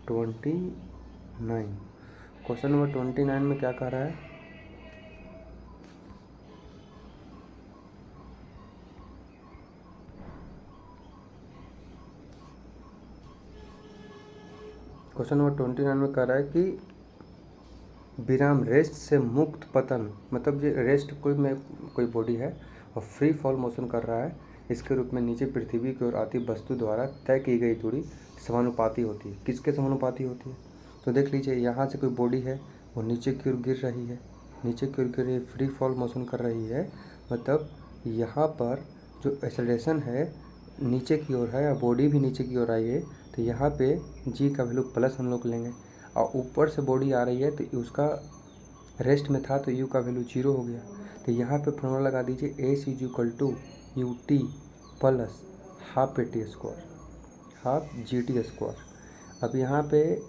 A: 29। क्वेश्चन नंबर 29 में क्या कह रहा है, क्वेश्चन नंबर 29 में कह रहा है कि विराम रेस्ट से मुक्त पतन, मतलब ये रेस्ट कोई बॉडी है और फ्री फॉल मोशन कर रहा है, इसके रूप में नीचे पृथ्वी की ओर आती वस्तु द्वारा तय की गई दूरी समानुपाती होती है। किसके समानुपाती होती है, तो देख लीजिए, यहाँ से कोई बॉडी है वो नीचे की ओर गिर रही है, नीचे की ओर गिर रही है, फ्री फॉल मोशन कर रही है, मतलब यहाँ पर जो एक्सेलरेशन है नीचे की ओर है, बॉडी भी नीचे की ओर आई है, तो यहाँ पे जी का वैल्यू प्लस हम लोग लेंगे, और ऊपर से बॉडी आ रही है तो उसका रेस्ट में था तो यू का वैल्यू 0 हो गया। तो यहाँ पे फॉर्मूला लगा दीजिए, S is equal to U T plus half A T square, half G T square. अब यहाँ पे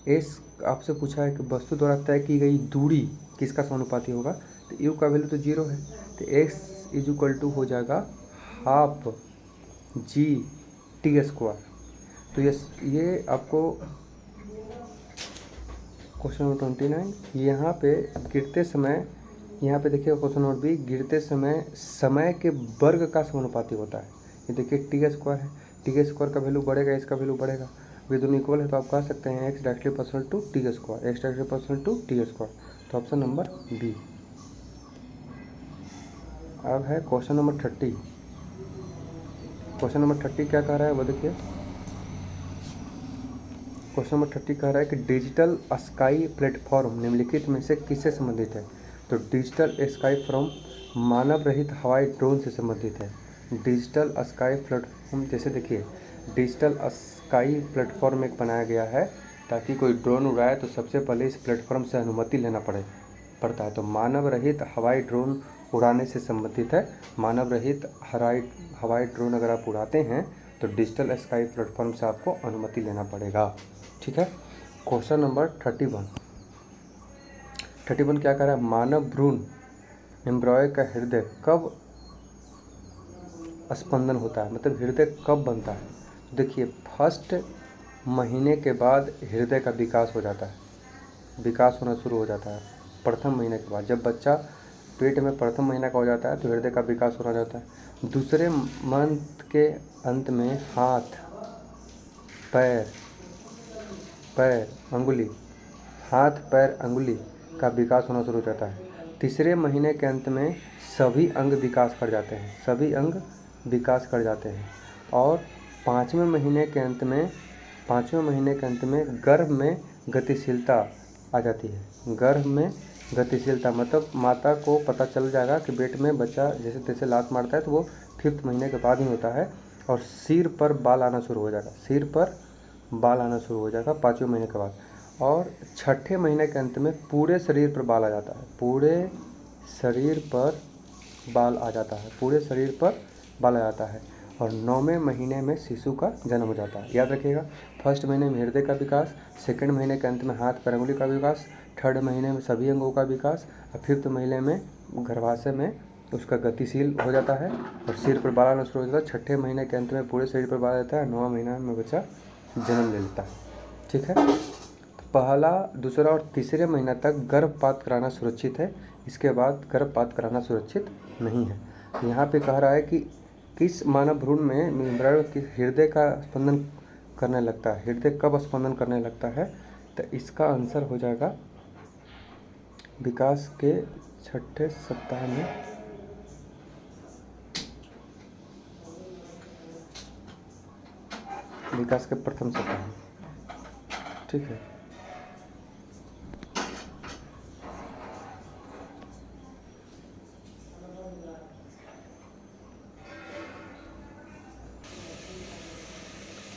A: एस आपसे पूछा है कि वस्तु द्वारा तय की गई दूरी किसका समानुपाती होगा, तो यू का वैल्यू तो 0 है, तो एक्स इज इक्वल टू हो जाएगा हाफ जी टी स्क्वायर। तो ये आपको क्वेश्चन नंबर 29 यहाँ पे गिरते समय, यहाँ पे देखिए क्वेश्चन नंबर बी, गिरते समय के वर्ग का समानुपाती होता है। ये देखिए टी स्क्वायर है, टी स्क्वायर का वैल्यू बढ़ेगा, इसका वैल्यू बढ़ेगा, ये दोनों इक्वल है, तो आप कह सकते हैं X directly personal to T square, X directly personal to T square. तो ऑप्शन नंबर बी। अब है क्वेश्चन नंबर 30। क्वेश्चन नंबर 30 क्या कह रहा है वो देखिए। क्वेश्चन नंबर 30 कह रहा है कि डिजिटल स्काई प्लेटफॉर्म निम्नलिखित में से किससे संबंधित है। तो डिजिटल स्काई प्लेटफॉर्म मानव रहित हवाई ड्रोन से संबंधित है। डिजिटल स्काई प्लेटफॉर्म, जैसे देखिए डिजिटल स्काई प्लेटफॉर्म एक बनाया गया है ताकि कोई ड्रोन उड़ाए तो सबसे पहले इस प्लेटफॉर्म से अनुमति लेना पड़ता है। तो मानव रहित हवाई ड्रोन उड़ाने से संबंधित है। मानव रहित हवाई ड्रोन अगर आप उड़ाते हैं तो डिजिटल स्काई प्लेटफॉर्म से आपको अनुमति लेना पड़ेगा। ठीक है। क्वेश्चन नंबर 31 क्या कह रहा है, मानव भ्रूण एम्ब्रॉय का हृदय कब स्पंदन होता है, मतलब हृदय कब बनता है। देखिए फर्स्ट महीने के बाद हृदय का विकास हो जाता है, विकास होना शुरू हो जाता है। प्रथम महीने के बाद जब बच्चा पेट में प्रथम महीना का हो जाता है तो हृदय का विकास होना जाता है। दूसरे मंथ के अंत में हाथ पैर अंगुली का विकास होना शुरू हो जाता है। तीसरे महीने के अंत में सभी अंग विकास कर जाते हैं और पाँचवें महीने के अंत में गर्भ में गतिशीलता आ जाती है। गर्भ में गतिशीलता मतलब माता को पता चल जाएगा कि पेट में बच्चा जैसे तैसे लात मारता है, तो वो 5th महीने के बाद ही होता है। और सिर पर बाल आना शुरू हो जाएगा 5वें महीने के बाद। और छठे महीने के अंत में पूरे शरीर पर बाल आ जाता है, पूरे शरीर पर बाल आ जाता है। और 9वें महीने में शिशु का जन्म हो जाता है। याद रखिएगा, फर्स्ट महीने में हृदय का विकास, सेकंड महीने के अंत में हाथ पैर अंगुली का विकास, थर्ड महीने में सभी अंगों का विकास, और 5th महीने में गर्भाशय में उसका गतिशील हो जाता है और सिर पर बाल आना शुरू हो जाता है। छठे महीने के अंत में पूरे शरीर पर बाल आता है। 9वां महीना में बच्चा जन्म ले लेता है। ठीक है। पहला, दूसरा और तीसरे महीना तक गर्भपात कराना सुरक्षित है, इसके बाद गर्भपात कराना सुरक्षित नहीं है। यहाँ पे कह रहा है कि किस मानव भ्रूण में हृदय का स्पंदन करने लगता है, हृदय कब स्पंदन करने लगता है। तो इसका आंसर हो जाएगा विकास के 6ठे सप्ताह में, विकास के प्रथम सप्ताह में। ठीक है।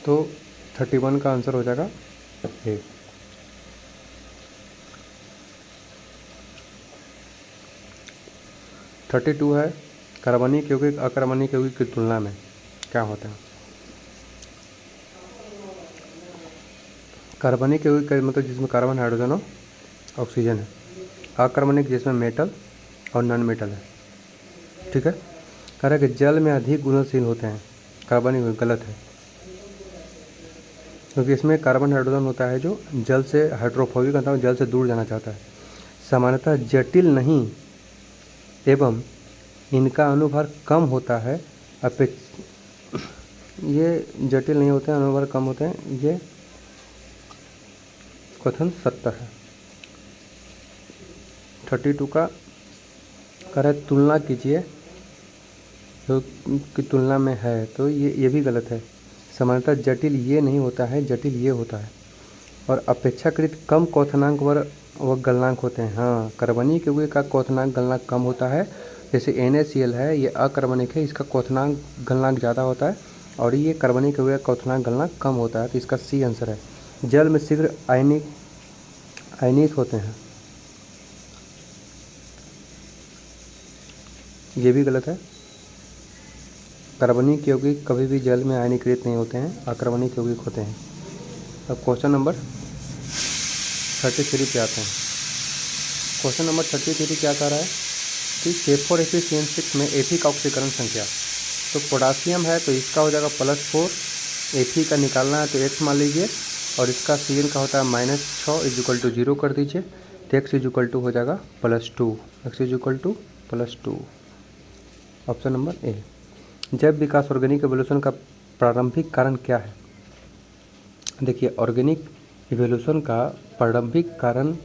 A: तो 31 का आंसर हो जाएगा ए। तो 32 है, कार्बनिक यौगिक अकार्बनिक यौगिक की तुलना में क्या होता है। कार्बनिक यौगिक का मतलब जिसमें कार्बन, हाइड्रोजन और ऑक्सीजन है। अकार्बनिक जिसमें मेटल और नॉन मेटल है। ठीक है। कह रहा है कि जल में अधिक घुलनशील होते हैं। कार्बनिक गलत है, क्योंकि इसमें कार्बन हाइड्रोजन होता है जो जल से हाइड्रोफोबिक होता है, जल से दूर जाना चाहता है। सामान्यतः जटिल नहीं एवं इनका अनुभार कम होता है। ये जटिल नहीं होते हैं, अनुभार कम होते हैं, ये कथन सत्य है। 32 का कह रहा है तुलना कीजिए जो की तुलना में है, तो ये भी गलत है। सामान्यतः जटिल ये नहीं होता है, जटिल ये होता है। और अपेक्षाकृत कम क्वथनांक व गलनांक होते हैं। हाँ, कार्बनिक यौगिक का क्वथनांक गलनांक कम होता है। जैसे NaCl है, ये अकार्बनिक है, इसका क्वथनांक गलनांक ज़्यादा होता है, और ये कार्बनिक यौगिक का क्वथनांक गलनांक कम होता है। तो इसका सी आंसर है। जल में शीघ्र आयनित होते हैं, ये भी गलत है। कार्बनिक यौगिक कभी भी जल में आयनीकृत नहीं होते हैं, अकार्बनिक यौगिक होते हैं। अब क्वेश्चन नंबर 33 पे आते हैं। क्वेश्चन नंबर 33 क्या कह रहा है कि K4 CN6 में Fe का ऑक्सीकरण संख्या, तो पोटासियम है तो इसका हो जाएगा +4, Fe का निकालना है तो x मान लीजिए, और इसका Cn का होता है -6 = 0 कर दीजिए, तो x = हो जाएगा +2, x = +2। Option number A. जैव विकास ऑर्गेनिक एवोल्यूशन का प्रारंभिक कारण क्या है। देखिए ऑर्गेनिक इवोल्यूशन का प्रारंभिक कारण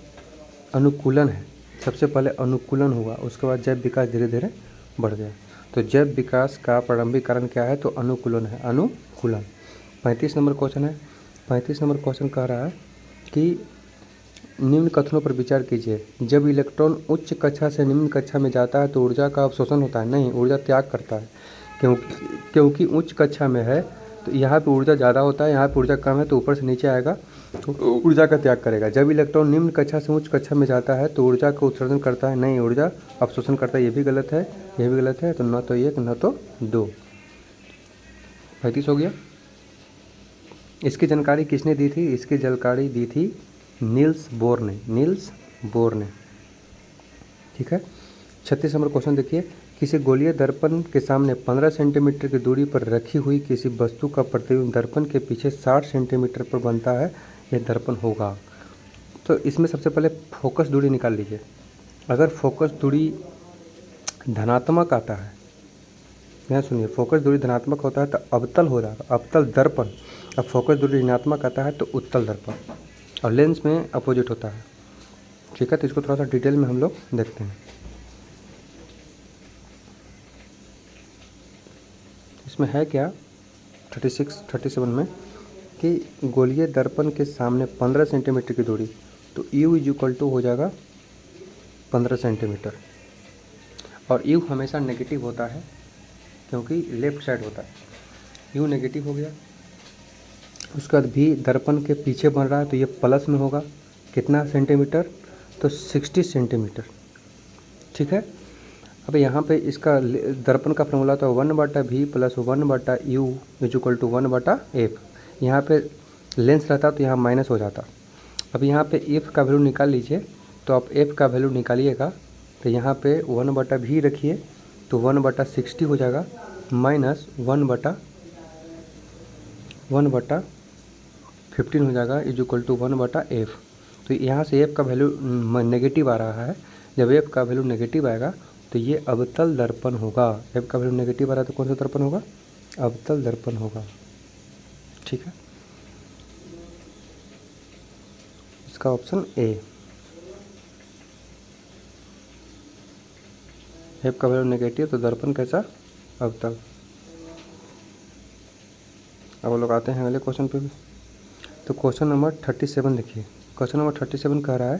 A: अनुकूलन है। सबसे पहले अनुकूलन हुआ, उसके बाद जैव विकास धीरे धीरे बढ़ गया। तो जैव विकास का प्रारंभिक कारण क्या है? तो अनुकूलन है, अनुकूलन। 35 नंबर क्वेश्चन है। 35 नंबर क्वेश्चन कह रहा है कि निम्न कथनों पर विचार कीजिए। जब इलेक्ट्रॉन उच्च कक्षा से निम्न कक्षा में जाता है तो ऊर्जा का अवशोषण होता है? नहीं, ऊर्जा त्याग करता है। क्योंकि उच्च कक्षा में है तो यहाँ पे ऊर्जा ज़्यादा होता है, यहाँ पे ऊर्जा कम है, तो ऊपर से नीचे आएगा तो ऊर्जा का त्याग करेगा। जब इलेक्ट्रॉन निम्न कक्षा से उच्च कक्षा में जाता है तो ऊर्जा का उत्सर्जन करता है? नहीं, ऊर्जा अवशोषण करता है। ये भी गलत है, ये भी गलत है। तो न तो 1 न तो 2। 35 हो गया। इसकी जानकारी किसने दी थी? इसकी जानकारी दी थी नील्स बोर ने, नील्स बोर ने। ठीक है। 36 नंबर क्वेश्चन देखिए। किसी गोलीय दर्पण के सामने 15 सेंटीमीटर की दूरी पर रखी हुई किसी वस्तु का प्रतिबिंब दर्पण के पीछे 60 सेंटीमीटर पर बनता है, यह दर्पण होगा। तो इसमें सबसे पहले फोकस दूरी निकाल लीजिए। अगर फोकस दूरी धनात्मक आता है, यहाँ सुनिए, फोकस दूरी धनात्मक होता है तो अवतल हो जाएगा, अवतल दर्पण। अब फोकस दूरी ऋणात्मक आता है तो उत्तल दर्पण, और लेंस में अपोजिट होता है। ठीक है, तो इसको थोड़ा सा डिटेल में हम लोग देखते हैं। इसमें है क्या 37 में कि गोलीय दर्पण के सामने 15 सेंटीमीटर की दूरी, तो U = हो जाएगा 15 सेंटीमीटर। और U हमेशा नेगेटिव होता है क्योंकि लेफ्ट साइड होता है। U नेगेटिव हो गया। उसके बाद भी दर्पण के पीछे बन रहा है तो ये प्लस में होगा। कितना सेंटीमीटर? तो 60 सेंटीमीटर। ठीक है। अब यहाँ पे इसका दर्पण का फॉर्मूला तो 1/v + 1/u = 1/f। यहाँ पे लेंस रहता तो यहाँ माइनस हो जाता। अब यहाँ पे f का वैल्यू निकाल लीजिए, तो आप f का वैल्यू निकालिएगा तो यहाँ पे 1/v रखिए तो 1/60 हो जाएगा, माइनस 1/15 हो जाएगा = 1/f। तो यहाँ से f का वैल्यू नेगेटिव आ रहा है। जब f का वैल्यू नेगेटिव आएगा तो ये अवतल दर्पण होगा। f का वैल्यू नेगेटिव आ रहा है तो कौन सा दर्पण होगा? अवतल दर्पण होगा। ठीक है, इसका ऑप्शन ए। f का वैल्यू नेगेटिव तो दर्पण कैसा? अवतल। अब लोग आते हैं अगले क्वेश्चन पे भी। तो क्वेश्चन नंबर 37 देखिए। क्वेश्चन नंबर 37 कह रहा है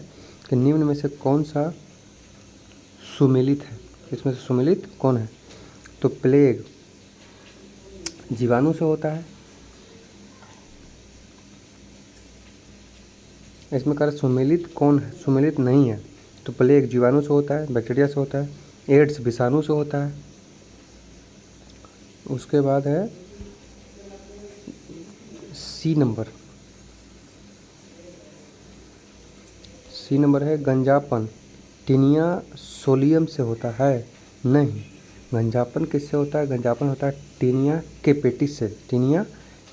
A: कि निम्न में से कौन सा सुमेलित है? इसमें से सुमेलित कौन है? तो प्लेग जीवाणु से होता है। इसमें कह रहा है सुमेलित कौन है? सुमेलित नहीं है। तो प्लेग जीवाणु से होता है, बैक्टीरिया से होता है। एड्स विषाणु से होता है। उसके बाद है सी नंबर है गंजापन, टीनिया सोलियम से होता है? नहीं, गंजापन किससे होता है? गंजापन होता है टीनिया केपेटिस से, टीनिया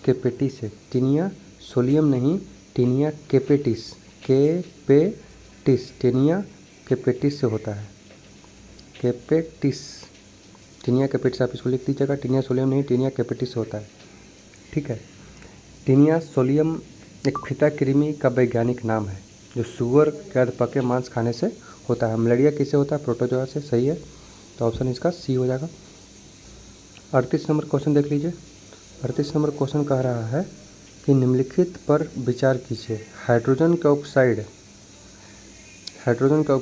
A: केपेटिस से। टीनिया सोलियम नहीं, टीनिया केपेटिस, टीनिया केपेटिस से होता है। केपेटिस, टीनिया केपेटिस आप इसको लिख दीजिएगा। टीनिया सोलियम नहीं, टीनिया केपेटिस से होता है। ठीक है। टीनिया सोलियम एक फीता कृमि का वैज्ञानिक नाम है जो सुअर के पके मांस खाने से होता है। मलेरिया किससे होता है? प्रोटोजोआ से। सही है, तो ऑप्शन इसका सी हो जाएगा। 38 नंबर क्वेश्चन देख लीजिए। 38 नंबर क्वेश्चन कह रहा है कि निम्नलिखित पर विचार कीजिए। हाइड्रोजन का ऑक्साइड, नाइट्रोजन का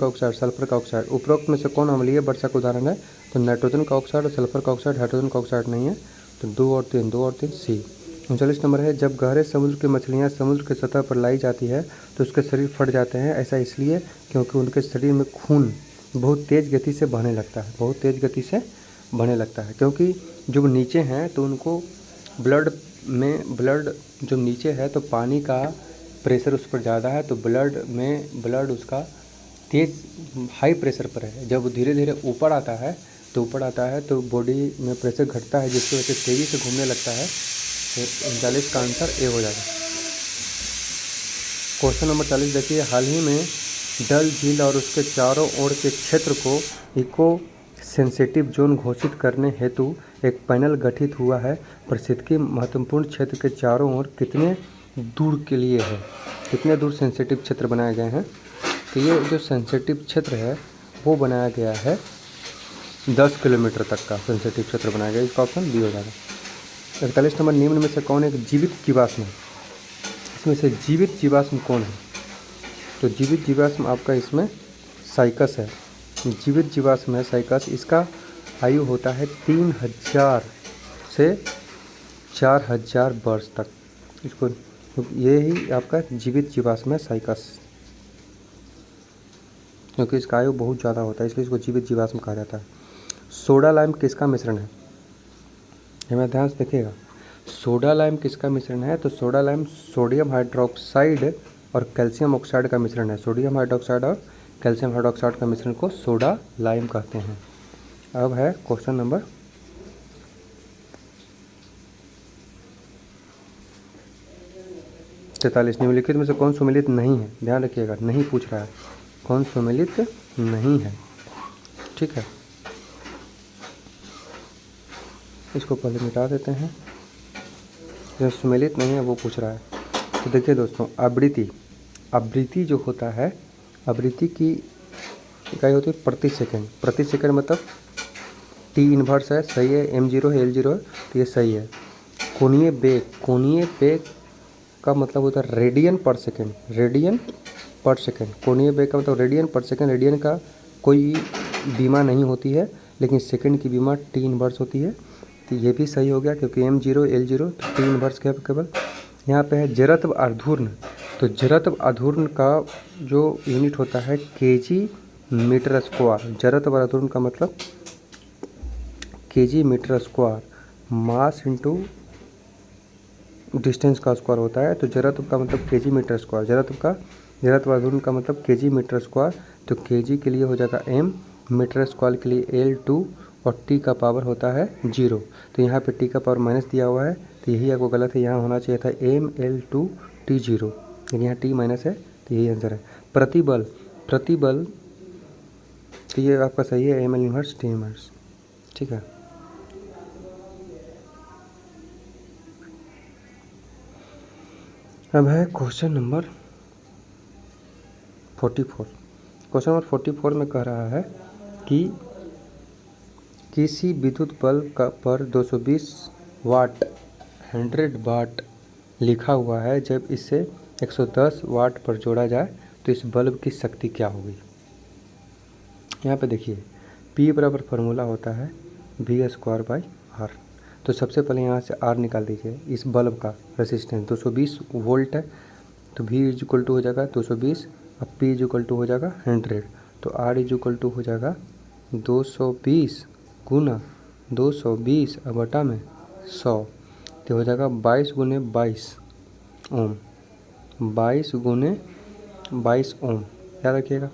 A: ऑक्साइड, सल्फर का ऑक्साइड, उपरोक्त में से कौन अम्लीय वर्षा का उदाहरण है? तो नाइट्रोजन का ऑक्साइड और सल्फर का ऑक्साइड, हाइड्रोजन का ऑक्साइड नहीं है। तो 2 और 3 सी। 39 नंबर है जब गहरे समुद्र की मछलियाँ समुद्र की सतह पर लाई जाती है तो उसके शरीर फट जाते हैं। ऐसा इसलिए क्योंकि उनके शरीर में खून बहुत तेज़ गति से बहने लगता है, बहुत तेज़ गति से बहने लगता है। क्योंकि जो नीचे हैं तो उनको ब्लड जो नीचे है तो पानी का प्रेशर उस पर ज़्यादा है, तो ब्लड उसका तेज़ हाई प्रेशर पर है। जब धीरे धीरे ऊपर आता है तो बॉडी में प्रेशर घटता है जिसकी वजह से तेज़ी से घूमने लगता है। तो 39 का आंसर ए हो जाएगा। क्वेश्चन नंबर 40 देखिए। हाल ही में डल झील और उसके चारों ओर के क्षेत्र को इको सेंसिटिव जोन घोषित करने हेतु एक पैनल गठित हुआ है। पारिस्थितिकी महत्वपूर्ण क्षेत्र के चारों ओर कितने दूर के लिए है? कितने दूर सेंसिटिव क्षेत्र बनाए गए हैं? तो ये जो सेंसिटिव क्षेत्र है वो बनाया गया है 10 किलोमीटर तक का सेंसिटिव क्षेत्र बनाया गया। इसका ऑप्शन बी हो जाएगा। 41 नंबर, निम्न में से कौन एक जीवित जीवाश्म है? इसमें से जीवित जीवाश्म कौन है? तो जीवित जीवाश्म आपका इसमें साइकस है। जीवित जीवाश्म है साइकस। इसका आयु होता है 3000 से 4000 वर्ष तक। इसको ये ही आपका जीवित जीवाश्म है साइकस, क्योंकि इसका आयु बहुत ज़्यादा होता है, इसलिए इसको जीवित जीवाश्म कहा जाता है। सोडा लाइम किसका मिश्रण है? हमें ध्यान से देखिएगा, सोडा लाइम किसका मिश्रण है? तो सोडा लाइम सोडियम हाइड्रोक्साइड और कैल्शियम ऑक्साइड का मिश्रण है। सोडियम हाइड्रोक्साइड और कैल्शियम हाइड्रोक्साइड का मिश्रण को सोडा लाइम कहते हैं। अब है क्वेश्चन नंबर 43, निम्नलिखित में से कौन सुमेलित नहीं है? ध्यान रखिएगा, नहीं पूछ रहा है, कौन सुमेलित नहीं है। ठीक है, इसको पहले मिटा देते हैं, जो सुमेलित नहीं है वो पूछ रहा है। तो देखिए दोस्तों, आवृत्ति जो होता है, आवृत्ति की इकाई होती है प्रति सेकंड। प्रति सेकंड मतलब टी इनवर्स है, सही है, m0 है, l0 है, तो ये सही है। कोणीय बेग का मतलब होता है रेडियन पर सेकंड। रेडियन पर सेकंड, कोणीय बेग का मतलब रेडियन पर सेकंड। रेडियन का कोई बीमा नहीं होती है, लेकिन सेकंड की बीमा टी इनवर्स होती है। तो ये भी सही हो गया, क्योंकि m0 l0 तो टी इनवर्स क्या केवल। यहाँ पे है जड़त्व आघूर्ण। तो जड़त्व आघूर्ण का जो यूनिट होता है kg मीटर स्क्वायर। जड़त्व आघूर्ण का मतलब kg metre square, mass into distance का स्क्वायर होता है। तो जड़त्व का मतलब kg मीटर स्क्वायर। जड़त्व आघूर्ण का मतलब kg मीटर स्क्वायर। तो kg के लिए हो जाएगा m, मीटर स्क्वायर के लिए l2 और t का पावर होता है 0। तो यहाँ पे t का पावर माइनस दिया हुआ है, तो यही आपको गलत है। यहाँ होना चाहिए था m l2 t 0, लेकिन यहाँ t माइनस है, तो यही आंसर है। प्रतिबल तो ये आपका सही है, m l inverse t inverse. ठीक है, अब है क्वेश्चन नंबर 44। क्वेश्चन नंबर 44 में कह रहा है कि किसी विद्युत बल्ब का पर 220 वाट 100 वाट लिखा हुआ है, जब इसे 110 वाट पर जोड़ा जाए तो इस बल्ब की शक्ति क्या होगी? यहाँ पे देखिए, P बराबर फार्मूला होता है V²/R। तो सबसे पहले यहाँ से R निकाल दीजिए। इस बल्ब का रेसिस्टेंस 220 वोल्ट है, तो V इक्वल टू हो जाएगा 220 और P इक्वल टू हो जाएगा 100। तो R इक्वल टू हो जाएगा 220 गुना 220 और बटा में 100, तो हो जाएगा 22 गुने 22 ओम। 22 गुने 22 ओम, याद रखिएगा।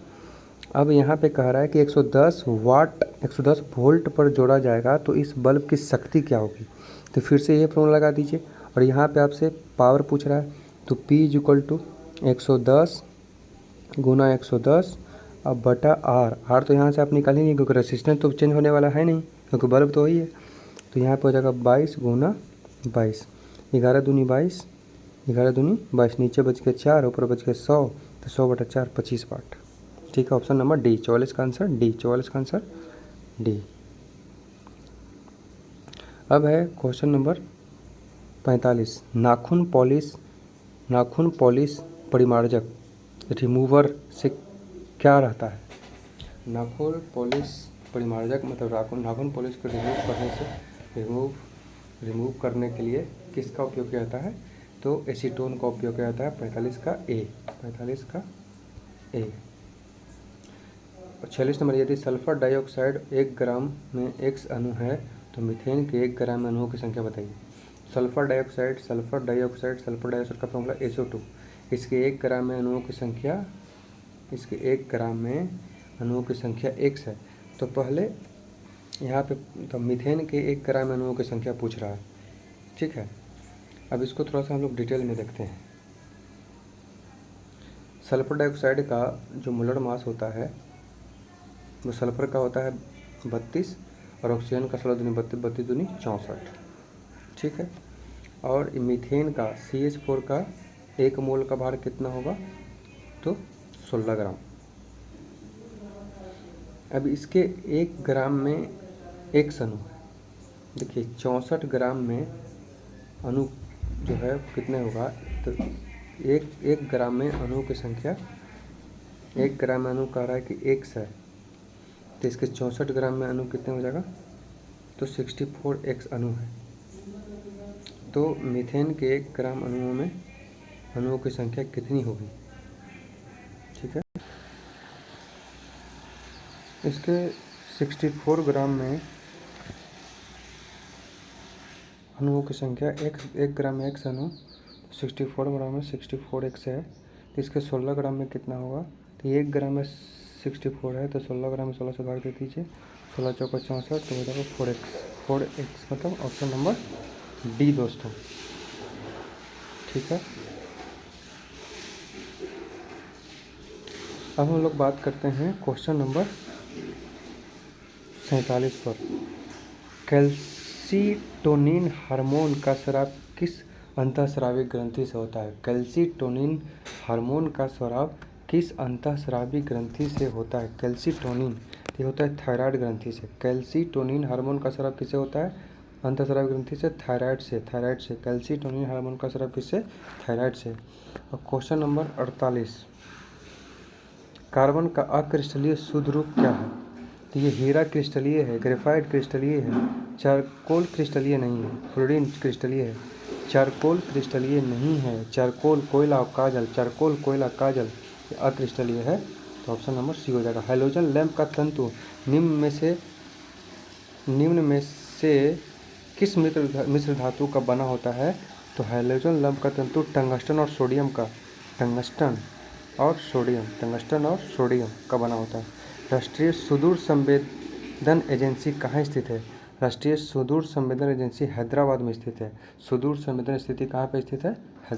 A: अब यहाँ पे कह रहा है कि 110 वाट 110 वोल्ट पर जोड़ा जाएगा तो इस बल्ब की शक्ति क्या होगी? तो फिर से ये फॉर्मूला लगा दीजिए, और यहाँ पे आपसे पावर पूछ रहा है, तो P इक्वल टू 110 गुना 110 अब बटा R तो यहाँ से आप निकाल ही नहीं, क्योंकि रेसिस्टेंस तो चेंज होने वाला है नहीं, क्योंकि बल्ब तो वही है। तो यहाँ पे हो जाएगा 22 गुना 22, 11 दूनी 22, 11 दूनी 22, नीचे बच के 4, ऊपर बच के 100, तो 100 बटा 4 25 वाट। ठीक है, ऑप्शन नंबर डी, 44 का आंसर डी, 44 का आंसर डी। अब है क्वेश्चन नंबर 45, नाखून पॉलिश परिमार्जक रिमूवर से क्या रहता है? नाखून पॉलिश परिमार्जक मतलब नाखून पॉलिश को रिमूव करने के लिए किसका उपयोग किया जाता है? तो एसीटोन का उपयोग किया जाता है। 45 का ए। 46 नंबर, यदि सल्फर डाइऑक्साइड 1 ग्राम में X अणु है तो मीथेन के 1 ग्राम में अणुओं की संख्या बताइए। सल्फर डाइऑक्साइड का फॉर्मूला SO2। इसके 1 ग्राम में अणुओं की संख्या X है। तो पहले यहाँ पे तो मीथेन के 1 ग्राम में अणुओं की संख्या पूछ रहा है। ठीक है, अब इसको थोड़ा सा हम लोग डिटेल में देखते हैं। सल्फर डाइऑक्साइड का जो मोलर मास होता है वो सल्फर का होता है 32 और ऑक्सीजन का 16 दूनी 32 दूनी 64। ठीक है, और मीथेन का CH4 का 1 मोल का भार कितना होगा? तो 16 ग्राम। अब इसके 1 ग्राम में एक्स अणु है। देखिए 64 ग्राम में अणु जो है कितने होगा, तो एक ग्राम में अणु की संख्या, 1 ग्राम में अणु कह रहा है कि एक्स है, तो इसके 64 ग्राम में अणु कितने हो जाएगा, तो 64 एक्स अणु है। तो मीथेन के 1 ग्राम अणुओं में अणुओं की संख्या कितनी होगी, ठीक है। इसके 64 ग्राम में अणुओं की संख्या, एक ग्राम में एक्स अणु, 64 ग्राम में 64 एक्स है, तो इसके 16 ग्राम में कितना होगा, तो 1 ग्राम में 64 है, तो 16 ग्राम में 16 से भाग दे दीजिए, 16 चौका 64, तो हो जाएगा 4x मतलब ऑप्शन नंबर डी दोस्तों, ठीक है। अब हम लोग बात करते हैं क्वेश्चन नंबर 47 पर। कैल्सीटोनिन हार्मोन का स्राव किस अंतःस्रावी ग्रंथि से होता है। कैल्सीटोनिन हार्मोन का स्राव किस अंतःस्रावी ग्रंथि से होता है। कैल्सीटोनिन ये होता है थायराइड ग्रंथि से। कैल्सीटोनिन हार्मोन का स्राव किससे होता है, अंतःस्रावी ग्रंथि से, थायराइड से। कैल्सीटोनिन हार्मोन का स्राव किससे, थायराइड से। और क्वेश्चन नंबर 48, कार्बन का अक्रिस्टलीय शुद्ध रूप क्या है। तो ये हीरा क्रिस्टलीय है, ग्रेफाइट क्रिस्टलीय है, चारकोल क्रिस्टलीय नहीं है, फ्लोरीन क्रिस्टलीय है, चारकोल क्रिस्टलीय नहीं है, चारकोल कोयला और काजल, चारकोल कोयला काजल ये अक्रिस्टलीय है, तो ऑप्शन नंबर सी हो जाएगा। हैलोजन लैंप का तंतु निम्न में से किस मिश्र धातु का बना होता है। तो हैलोजन लैंप का तंतु टंगस्टन और सोडियम का बना होता है। राष्ट्रीय सुदूर संवेदन एजेंसी कहाँ स्थित है। राष्ट्रीय सुदूर संवेदन एजेंसी हैदराबाद में स्थित है। सुदूर संवेदन स्थिति कहाँ पे स्थित है,